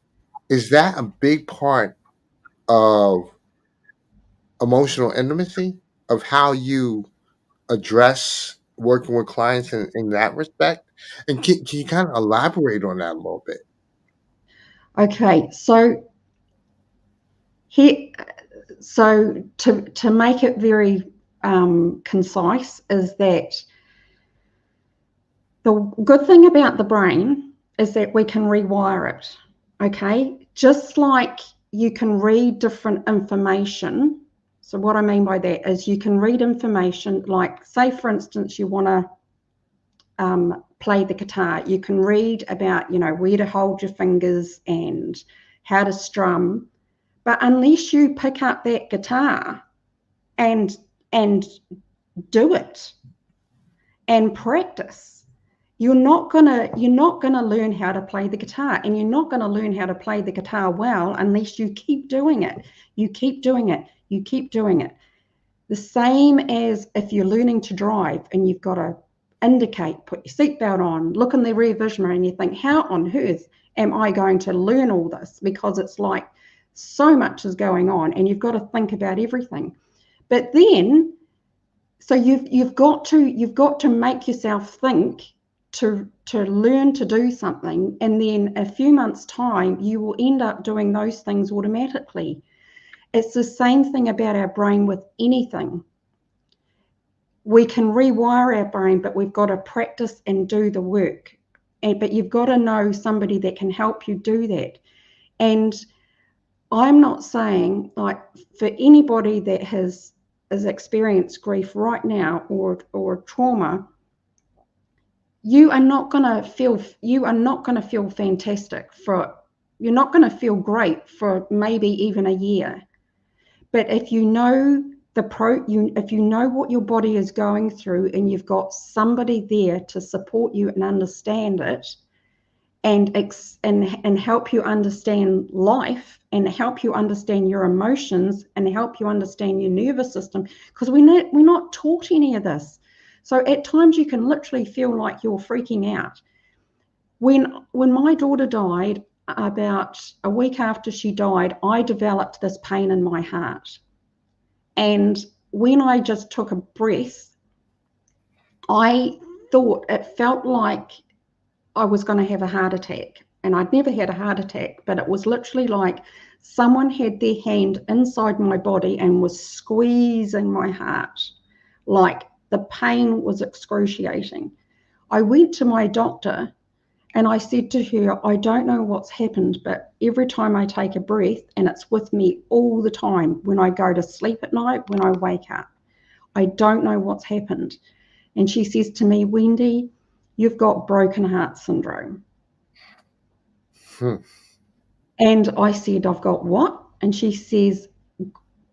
is that a big part of emotional intimacy, of how you address working with clients in that respect? And can you kind of elaborate on that a little bit? Okay. Here, to make it very concise, is that the good thing about the brain is that we can rewire it. Okay, just like you can read different information. So what I mean by that is you can read information, like, say for instance, you want to play the guitar. You can read about, where to hold your fingers and how to strum, but unless you pick up that guitar and do it and practice, you're not gonna learn how to play the guitar, and you're not gonna learn how to play the guitar well unless you keep doing it. You keep doing it. You keep doing it. The same as if you're learning to drive and you've got to indicate, put your seatbelt on, look in the rear vision mirror, and you think, how on earth am I going to learn all this? Because it's like so much is going on and you've got to think about everything. But then, so you've got to make yourself think to learn to do something, and then a few months' time, you will end up doing those things automatically. It's the same thing about our brain with anything. We can rewire our brain, but we've got to practice and do the work. But you've got to know somebody that can help you do that. And I'm not saying, like, for anybody that has experienced grief right now or trauma, you are not going to feel fantastic you're not going to feel great for maybe even a year. But if you know if you know what your body is going through, and you've got somebody there to support you and understand it, and help you understand life, and help you understand your emotions, and help you understand your nervous system, because we're not taught any of this. So at times you can literally feel like you're freaking out. When my daughter died, about a week after she died, I developed this pain in my heart. And when I just took a breath, I thought it felt like I was going to have a heart attack. And I'd never had a heart attack, but it was literally like someone had their hand inside my body and was squeezing my heart. Like, the pain was excruciating. I went to my doctor and I said to her, I don't know what's happened, but every time I take a breath, and it's with me all the time, when I go to sleep at night, when I wake up, I don't know what's happened. And she says to me, Wendy, you've got broken heart syndrome. And I said, I've got what? And she says,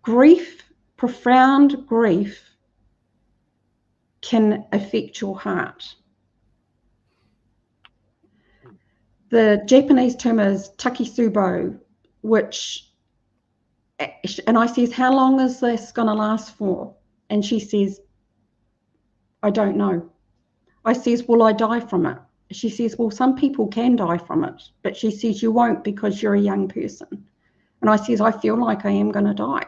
grief, profound grief, can affect your heart. The Japanese term is takisubo, and I says, how long is this going to last for? And she says, I don't know. I says, will I die from it? She says, well, some people can die from it, but she says, you won't, because you're a young person. And I says, I feel like I am going to die.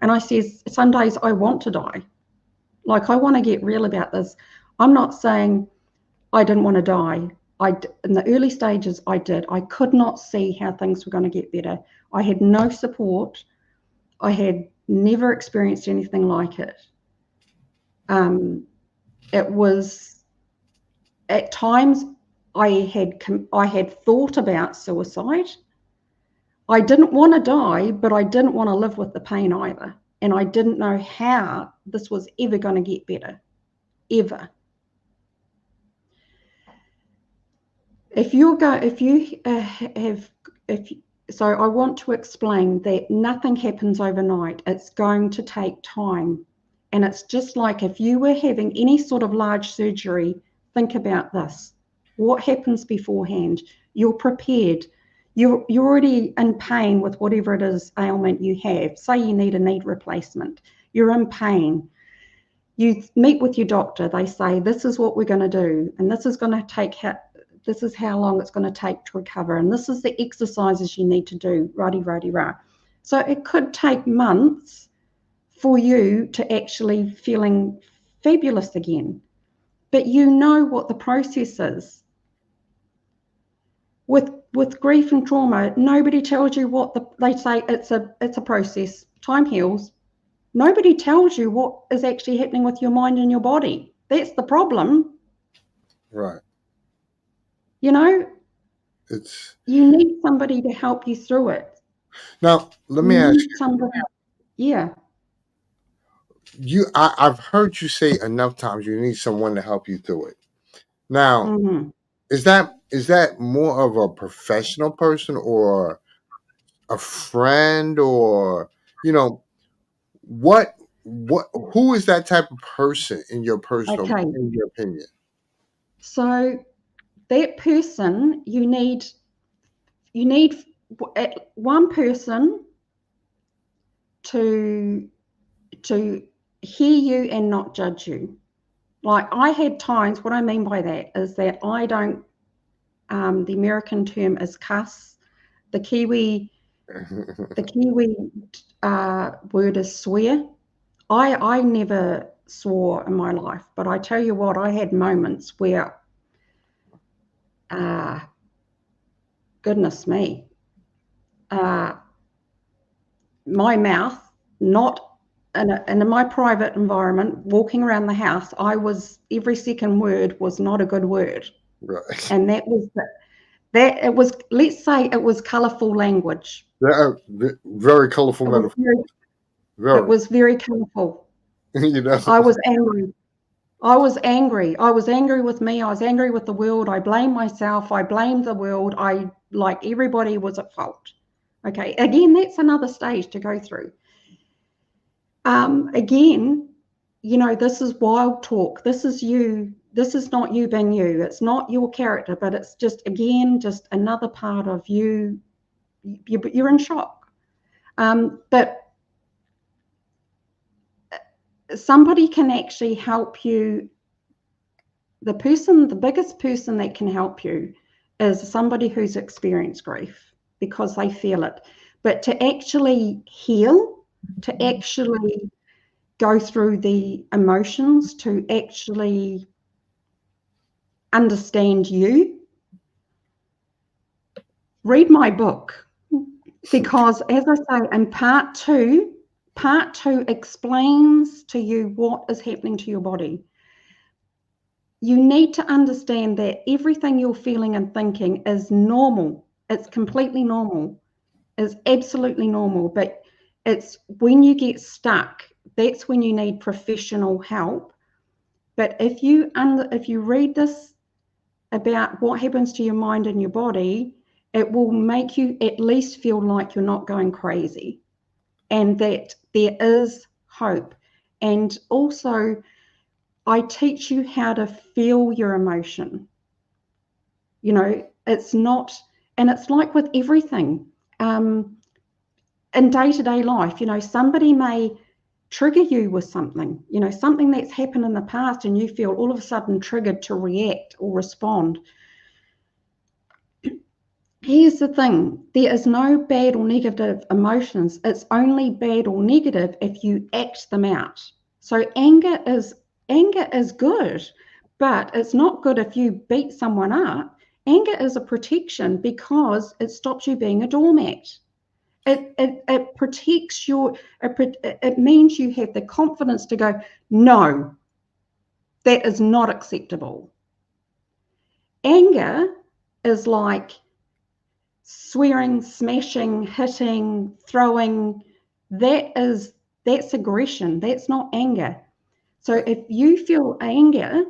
And I says, some days I want to die. Like, I want to get real about this. I'm not saying I didn't want to die. In the early stages, I did. I could not see how things were going to get better. I had no support. I had never experienced anything like it. It was, at times, I had thought about suicide. I didn't want to die, but I didn't want to live with the pain either. And I didn't know how this was ever going to get better, ever. So I want to explain that nothing happens overnight. It's going to take time. And it's just like if you were having any sort of large surgery, think about this. What happens beforehand? You're prepared. You're already in pain with whatever it is ailment you have. Say you need a knee replacement. You're in pain. You meet with your doctor. They say, this is what we're going to do. And this is going to take this is how long it's going to take to recover. And this is the exercises you need to do, rah. So it could take months for you to actually feeling fabulous again. But you know what the process is. With grief and trauma, nobody tells you they say it's a process. Time heals. Nobody tells you what is actually happening with your mind and your body. That's the problem. Right. You need somebody to help you through it. Now, let me ask you. Somebody, yeah. I've heard you say enough times you need someone to help you through it. Now, Mm-hmm. is that more of a professional person or a friend, or you know what who is that type of person Okay. in your opinion? So that person, you need one person to to hear you and not judge you. Like I had times, what I mean by that is that I don't, the American term is cuss. The Kiwi word is swear. I never swore in my life, but I tell you what, I had moments where, uh, goodness me, uh, my mouth, not in my private environment, walking around the house, every second word was not a good word. Right. And that it was, let's say it was colorful language. Very colorful It was metaphor. very, it Very. was very colorful. You know. I was angry. I was angry. I was angry with me. I was angry with the world. I blamed myself. I blamed the world. Like everybody was at fault. Okay. Again, that's another stage to go through. Again, this is wild talk. This is you. This is not you being you. It's not your character, but it's just, again, just another part of you. You're in shock. But somebody can actually help you. The biggest person that can help you is somebody who's experienced grief, because they feel it. But to actually heal, to actually go through the emotions, to actually understand you, read my book. Because as I say, in part two explains to you what is happening to your body. You need to understand that everything you're feeling and thinking is normal. It's completely normal. It's absolutely normal. But it's when you get stuck, that's when you need professional help. But if you read this about what happens to your mind and your body, it will make you at least feel like you're not going crazy, and that there is hope. And also, I teach you how to feel your emotion. It's not, and it's like with everything, in day-to-day life, somebody may trigger you with something, something that's happened in the past, and you feel all of a sudden triggered to react or respond. Here's the thing, there is no bad or negative emotions. It's only bad or negative if you act them out. So anger is good, but it's not good if you beat someone up. Anger is a protection because it stops you being a doormat. It protects it means you have the confidence to go, no, that is not acceptable. Anger is like swearing, smashing, hitting, throwing. That's aggression. That's not anger. So if you feel anger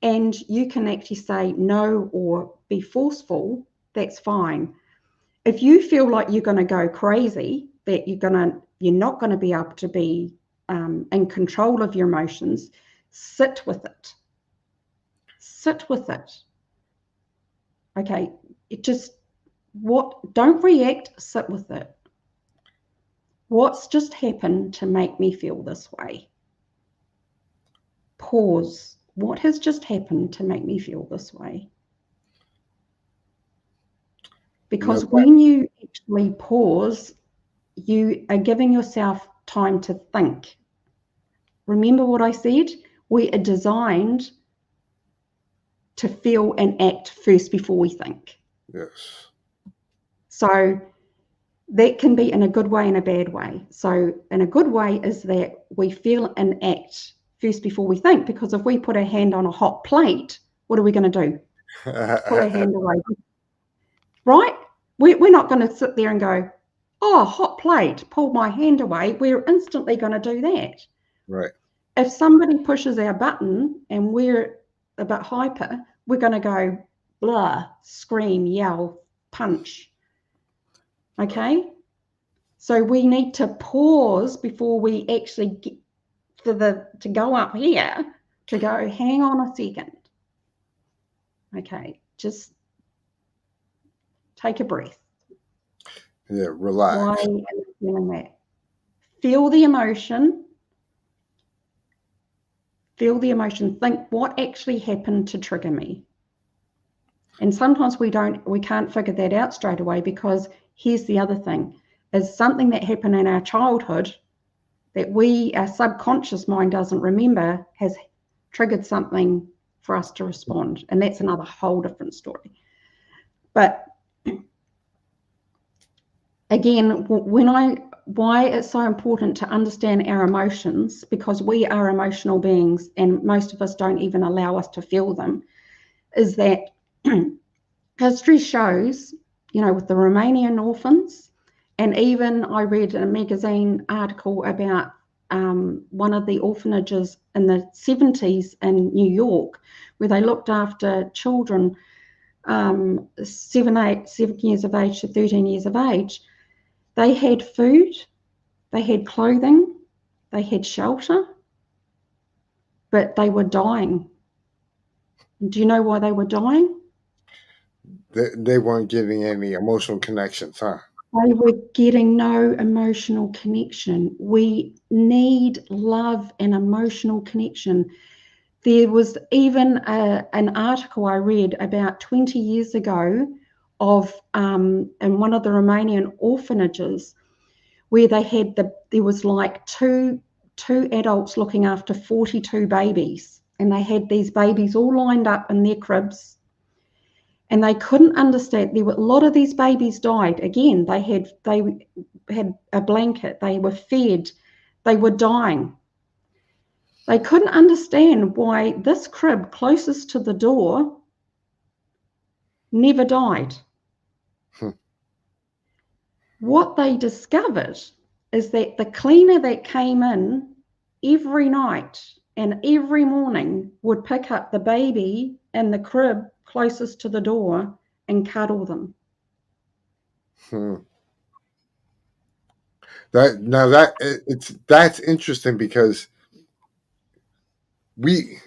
and you can actually say no or be forceful, that's fine. If you feel like you're going to go crazy, that you're not going to be able to be in control of your emotions, sit with it. Sit with it. Okay, don't react, sit with it. What's just happened to make me feel this way? Pause. What has just happened to make me feel this way? Because when you actually pause, you are giving yourself time to think. Remember what I said? We are designed to feel and act first before we think. Yes. So that can be in a good way and a bad way. So in a good way is that we feel and act first before we think, because if we put our hand on a hot plate, what are we going to do? Pull our hand away. Right? We're not going to sit there and go, oh, hot plate, pull my hand away. We're instantly going to do that. Right. If somebody pushes our button and we're a bit hyper, we're going to go blah, scream, yell, punch. Okay? So we need to pause before we actually get to go up here, to go, hang on a second. Okay, just take a breath. Yeah, relax. Why am I feeling that? Feel the emotion. Feel the emotion. Think what actually happened to trigger me. And sometimes we can't figure that out straight away, because here's the other thing, is something that happened in our childhood that our subconscious mind doesn't remember, has triggered something for us to respond. And that's another whole different story. But again, why it's so important to understand our emotions, because we are emotional beings and most of us don't even allow us to feel them, is that history shows, with the Romanian orphans, and even I read a magazine article about one of the orphanages in the 70s in New York, where they looked after children 7 years of age to 13 years of age. They had food, they had clothing, they had shelter, but they were dying. Do you know why they were dying? They weren't getting any emotional connections, huh? They were getting no emotional connection. We need love and emotional connection. There was even an article I read about 20 years ago of in one of the Romanian orphanages, where there was like two adults looking after 42 babies, and they had these babies all lined up in their cribs, and they couldn't understand. A lot of these babies died. Again, they had a blanket, they were fed, they were dying. They couldn't understand why this crib closest to the door never died. What they discovered is that the cleaner that came in every night and every morning would pick up the baby in the crib closest to the door and cuddle them. That's interesting, because we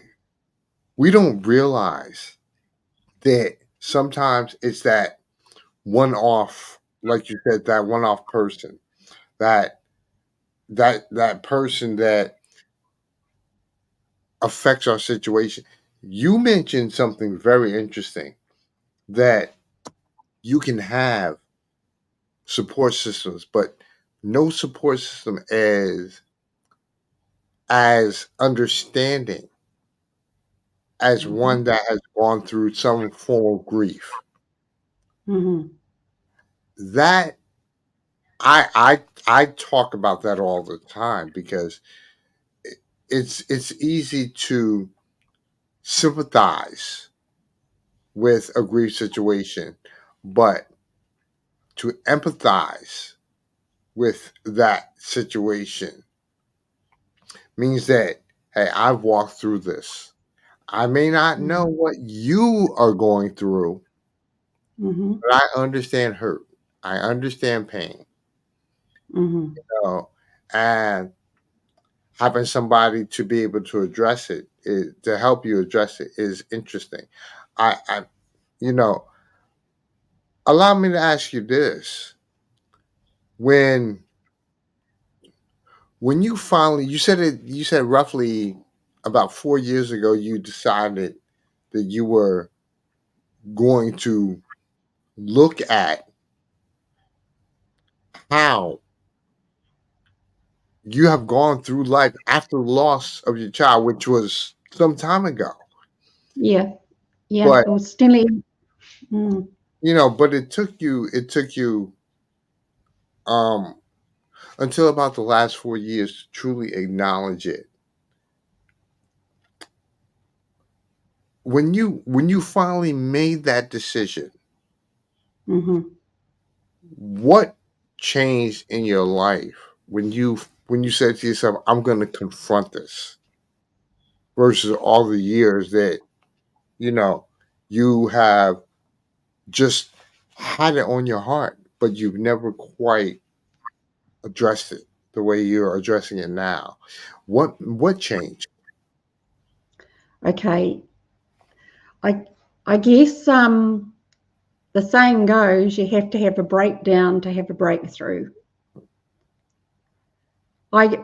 don't realize that sometimes it's that one-off, like you said, that one-off person, that person that affects our situation. You mentioned something very interesting, that you can have support systems, but no support system as understanding as one that has gone through some form of grief. Mm-hmm. That I talk about that all the time, because it's easy to sympathize with a grief situation, but to empathize with that situation means that, hey, I've walked through this. I may not know what you are going through, but I understand hurt. I understand pain. Mm-hmm. And having somebody to be able to address it, to help you address it, is interesting. I you know, allow me to ask you this: when you finally, you said roughly about 4 years ago, you decided that you were going to look at how you have gone through life after the loss of your child, which was some time ago. Yeah, But it was still. Mm. but it took you um until about the last 4 years to truly acknowledge it. When you finally made that decision, Mm-hmm. what changed in your life when you said to yourself, I'm going to confront this, versus all the years that you know you have just had it on your heart, but you've never quite addressed it the way you're addressing it now. What changed? Okay, I guess the saying goes, you have to have a breakdown to have a breakthrough. I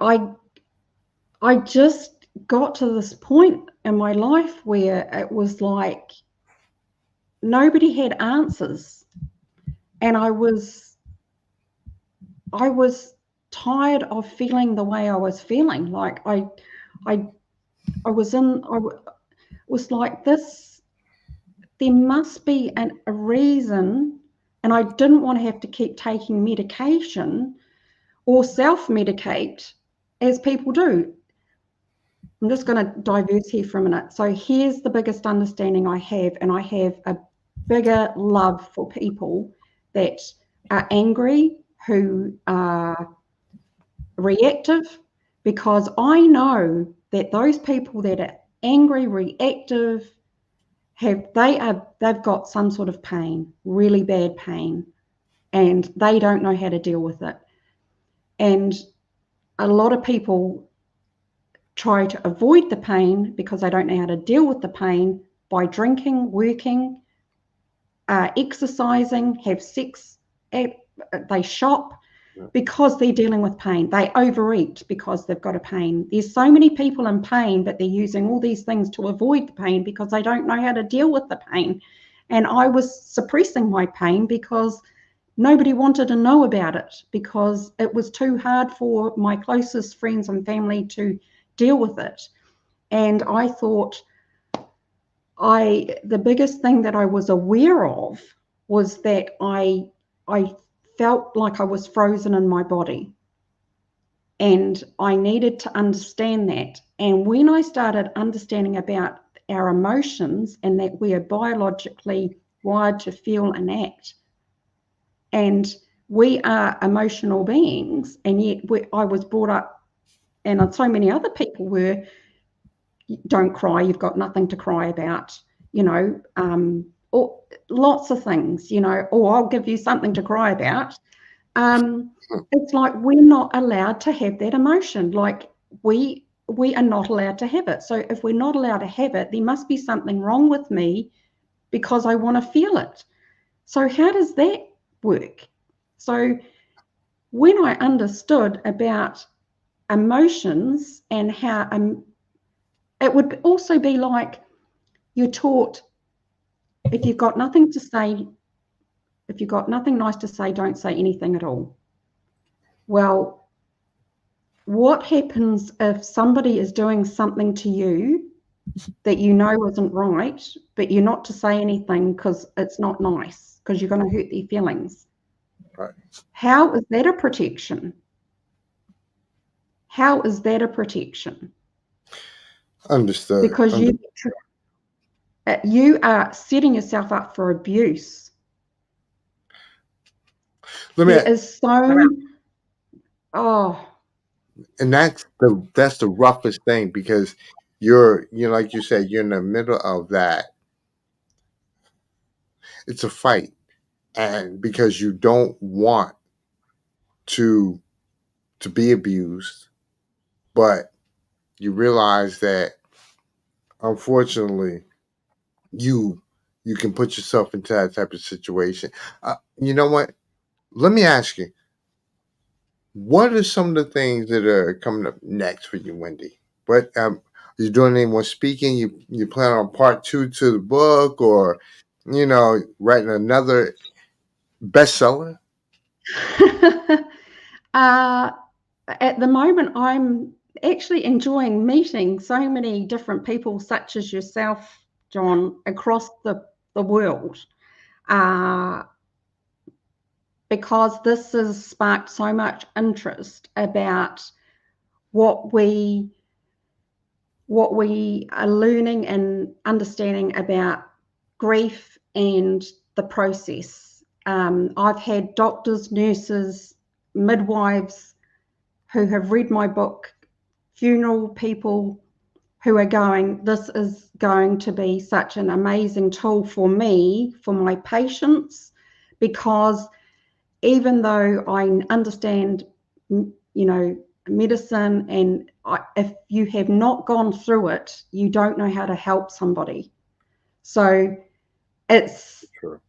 just got to this point in my life where it was like nobody had answers, and I was tired of feeling the way I was feeling. Like I was like this. There must be a reason, and I didn't want to have to keep taking medication or self-medicate as people do. I'm just going to diverse here for a minute. So here's the biggest understanding I have, and I have a bigger love for people that are angry, who are reactive, because I know that those people that are angry, reactive, they've got some sort of pain, really bad pain, and they don't know how to deal with it. And a lot of people try to avoid the pain because they don't know how to deal with the pain by drinking, working, exercising, have sex, they shop because they're dealing with pain. They overeat because they've got a pain. There's so many people in pain, but they're using all these things to avoid the pain because they don't know how to deal with the pain. And I was suppressing my pain because nobody wanted to know about it, because it was too hard for my closest friends and family to deal with it. And I thought the biggest thing that I was aware of was that I felt like I was frozen in my body, and I needed to understand that. And when I started understanding about our emotions and that we are biologically wired to feel and act, and we are emotional beings, and yet I was brought up, and so many other people were, don't cry, you've got nothing to cry about, or lots of things, or I'll give you something to cry about. It's like we're not allowed to have that emotion. Like we are not allowed to have it. So if we're not allowed to have it, there must be something wrong with me because I want to feel it. So how does that work? So when I understood about emotions and how it would also be like you're taught, if you've got nothing to say, if you've got nothing nice to say, don't say anything at all. Well, what happens if somebody is doing something to you that you know isn't right, but you're not to say anything because it's not nice, because you're going to hurt their feelings? Right. How is that a protection? How is that a protection? Understood. Because you are setting yourself up for abuse. There is so, and that's the roughest thing, because you're like you said, you're in the middle of that. It's a fight, and because you don't want to be abused, but you realize that unfortunately you can put yourself into that type of situation. You know what? Let me ask you, what are some of the things that are coming up next for you, Wendy? What are you doing? Any more speaking? You plan on part 2 to the book, or writing another bestseller? at the moment, I'm actually enjoying meeting so many different people, such as yourself, John, across the world, because this has sparked so much interest about what we are learning and understanding about grief and the process. I've had doctors, nurses, midwives who have read my book, funeral people, who are going, this is going to be such an amazing tool for me, for my patients, because even though I understand, medicine, and if you have not gone through it, you don't know how to help somebody. So it's True.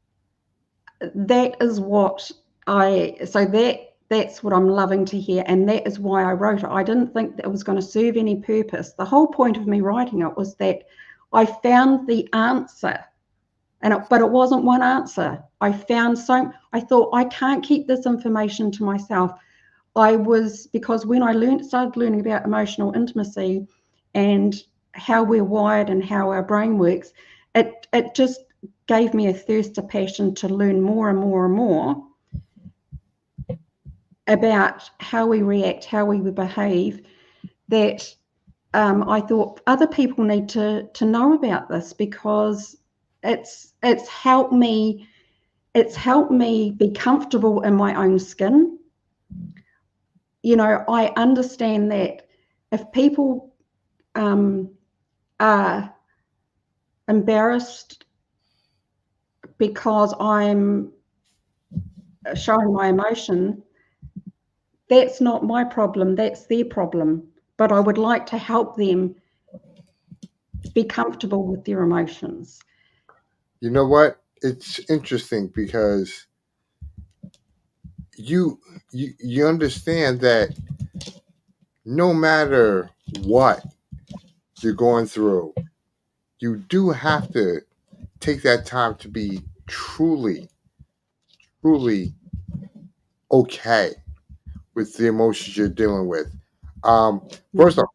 that's what I'm loving to hear, and that is why I wrote it. I didn't think that it was going to serve any purpose. The whole point of me writing it was that I found the answer, but it wasn't one answer. I thought, I can't keep this information to myself. Because when I started learning about emotional intimacy and how we're wired and how our brain works, it just gave me a thirst, a passion to learn more and more and more about how we react, how we behave, that I thought other people need to know about this, because it's helped me be comfortable in my own skin. I understand that if people are embarrassed because I'm showing my emotion, that's not my problem, that's their problem. But I would like to help them be comfortable with their emotions. You know what? It's interesting because you understand that no matter what you're going through, you do have to take that time to be truly, truly okay with the emotions you're dealing with. First off,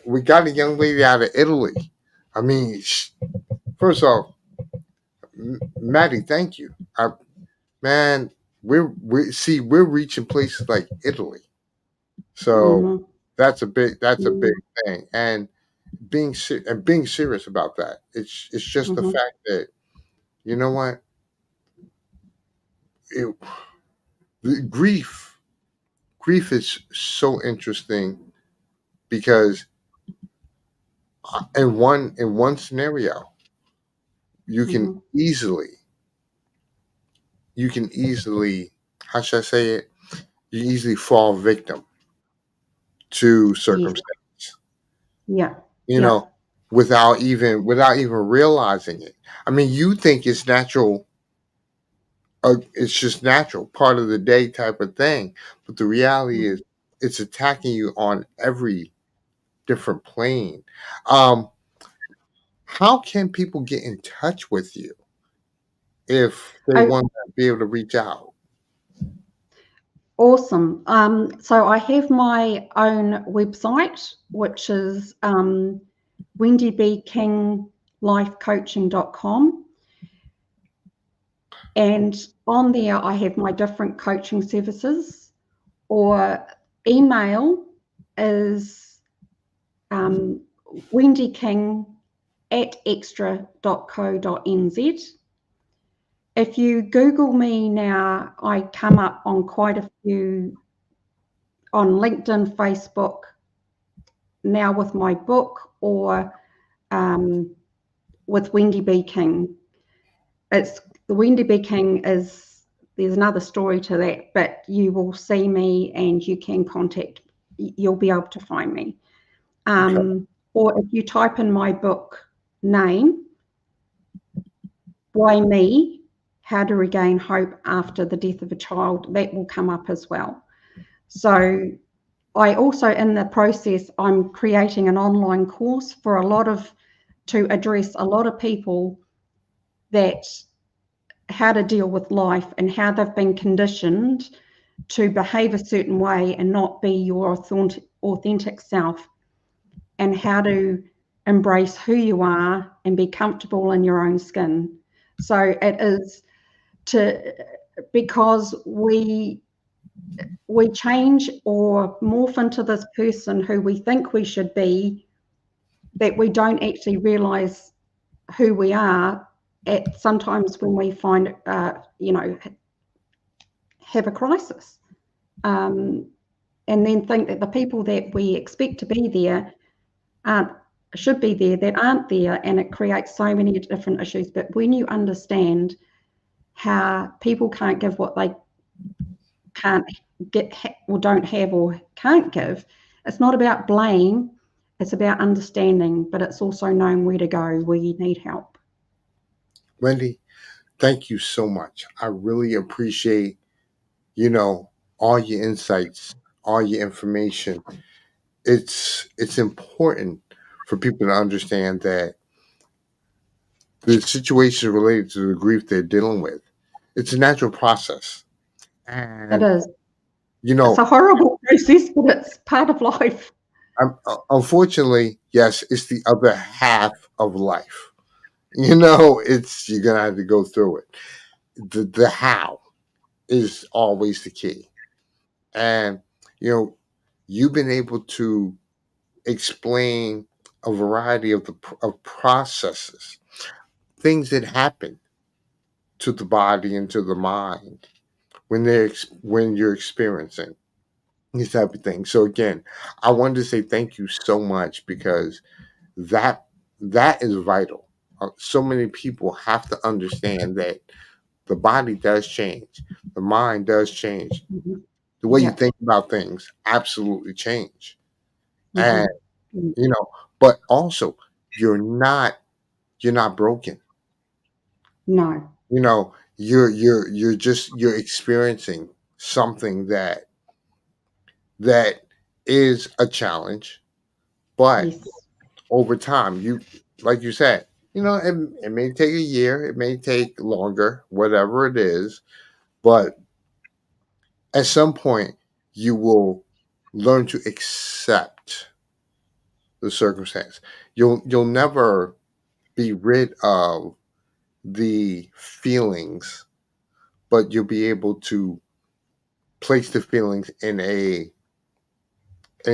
we got a young lady out of Italy. I mean, first off, Maddie, thank you. Man, we're reaching places like Italy, so Mm-hmm. that's a big thing, and being serious about that. It's just the Mm-hmm. fact that you know what it, the grief is so interesting because in one scenario you can Mm-hmm. easily how should I say it, you easily fall victim to Yes. circumstance, Yeah. you Yeah. know, without even realizing it. I mean, you think it's natural, it's just natural, part of the day type of thing, but the reality is it's attacking you on every different plane. um how can people get in touch with you if they Oh, want to be able to reach out? awesome. So I have my own website, which is wendybkinglifecoaching.com. And on there, I have my different coaching services, or email is wendyking@extra.co.nz. If you Google me now, I come up on quite a few on LinkedIn, Facebook, now with my book, or with Wendy B. King. It's the Wendy B. King is, there's another story to that, but you will see me and you can you'll be able to find me. Okay. Or if you type in my book name, Why Me? How to Regain Hope After the Death of a Child, that will come up as well. So I also, in the process, I'm creating an online course to address a lot of people, that how to deal with life and how they've been conditioned to behave a certain way and not be your authentic self, and how to embrace who you are and be comfortable in your own skin. So it is because we change or morph into this person who we think we should be, that we don't actually realize who we are at sometimes when we find, have a crisis. And then think that the people that we expect to be there aren't should be there that aren't there, and it creates so many different issues. But when you understand how people can't give what they can't get or don't have or can't give, it's not about blame, it's about understanding, but it's also knowing where to go where you need help. Wendy, thank you so much. I really appreciate, you know, all your insights, all your information. It's important for people to understand that the situation related to the grief they're dealing with, it's a natural process. It And, is. you It's a know, horrible process, but it's part of life. unfortunately, yes, it's the other half of life. You know, it's you're gonna have to go through it. The how is always the key. And you know, you've been able to explain a variety of of processes, things that happen to the body and to the mind when when you're experiencing these type of things. So again, I wanted to say thank you so much because that that is vital. So many people have to understand that the body does change, the mind does change, Mhm. the way you Yeah. think about things absolutely change, and Hmm. you know, but also you're not you're not broken. No. You know, you're just you're experiencing something that is a challenge, but Yes. over time, you like you said, you know, it may take a year, it may take longer, whatever it is, but at some point you will learn to accept the circumstance. You'll never be rid of the feelings, but you'll be able to place the feelings in a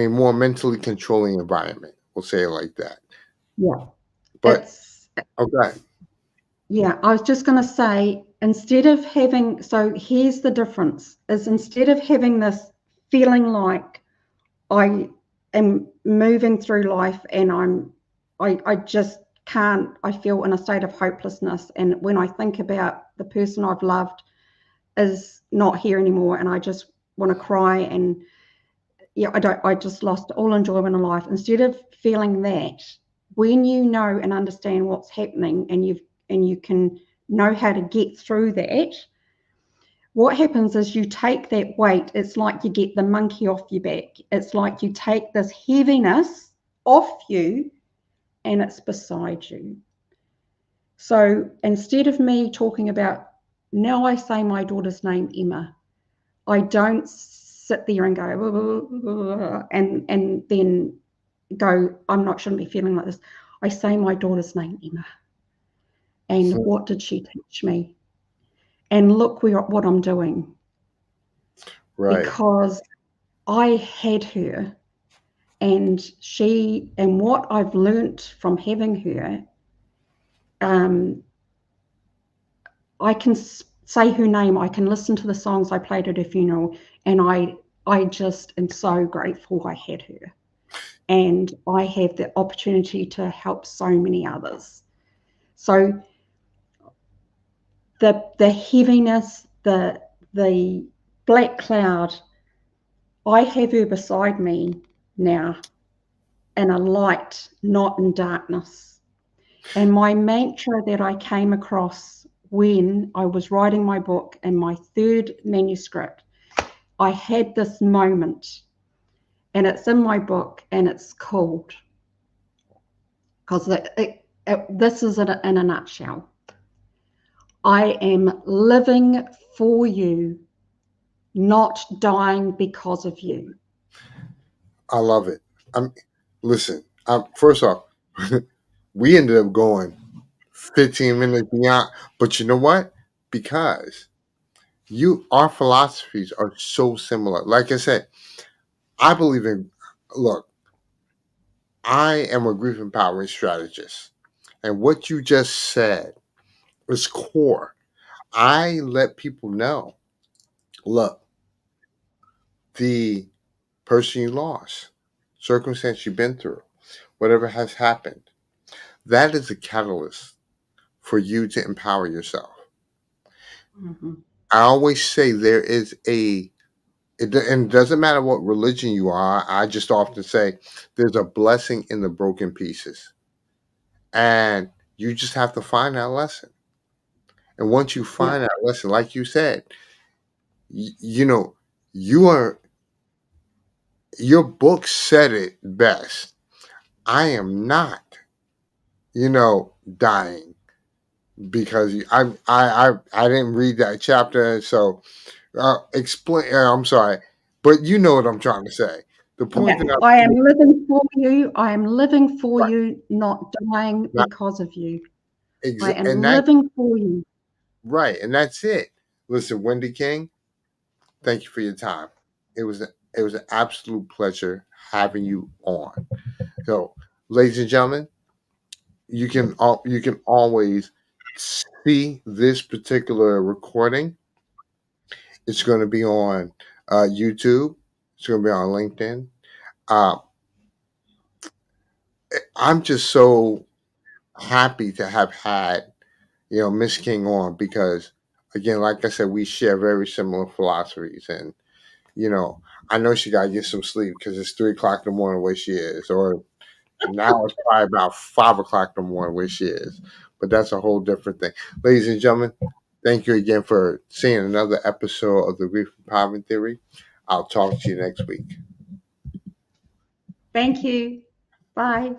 more mentally controlling environment. We'll say it like that. Yeah. But It's okay. Yeah, I was just going to say, instead of having, so here's the difference, is instead of having this feeling like I am moving through life and I just can't, I feel in a state of hopelessness. And when I think about the person I've loved is not here anymore and I just want to cry and yeah, I just lost all enjoyment in life. Instead of feeling that, when you know and understand what's happening and you can know how to get through that, what happens is you take that weight. It's like you get the monkey off your back. It's like you take this heaviness off you and it's beside you. So instead of me talking about, now I say my daughter's name, Emma, I don't sit there and go, and then go, shouldn't be feeling like this. I say my daughter's name, Emma, and what did she teach me? And look what I'm doing, Right. because I had her, and what I've learnt from having her, um, I can say her name, I can listen to the songs I played at her funeral, and I just am so grateful I had her. And I have the opportunity to help so many others. So the heaviness, the black cloud, I have her beside me now in a light, not in darkness. And my mantra that I came across when I was writing my book and my third manuscript, I had this moment, and it's in my book, and it's called, because this is it in a nutshell. I am living for you, not dying because of you. I love it. I'm listen. First off, we ended up going 15 minutes beyond, but you know what? Because our philosophies are so similar. Like I said, I believe in. Look, I am a grief empowerment strategist, and what you just said is core. I let people know. Look, the person you lost, circumstance you've been through, whatever has happened, that is a catalyst for you to empower yourself. Mhm. I always say there is and it doesn't matter what religion you are. I just often say there's a blessing in the broken pieces. And you just have to find that lesson. And once you Yeah. find that lesson, like you said, you know, you are, your book said it best. I am not, dying because I didn't read that chapter. So explain. I'm sorry, but you know what I'm trying to say. The point that Yeah. I'm I am making, living for you. I am living for right, you, not dying not because of you. I am and that living for you. right, and that's it. Listen, Wendy King, thank you for your time. It was an absolute pleasure having you on. So, ladies and gentlemen, you can always see this particular recording. It's going to be on YouTube. It's going to be on LinkedIn. Uh, I'm just so happy to have had Miss King on because, again, like I said, we share very similar philosophies, and you know, I know she got to get some sleep because it's 3 o'clock in the morning where she is, or now it's probably about 5 o'clock in the morning where she is. But that's a whole different thing. Ladies and gentlemen, thank you again for seeing another episode of the Grief Empowerment Theory. I'll talk to you next week. Thank you. Bye.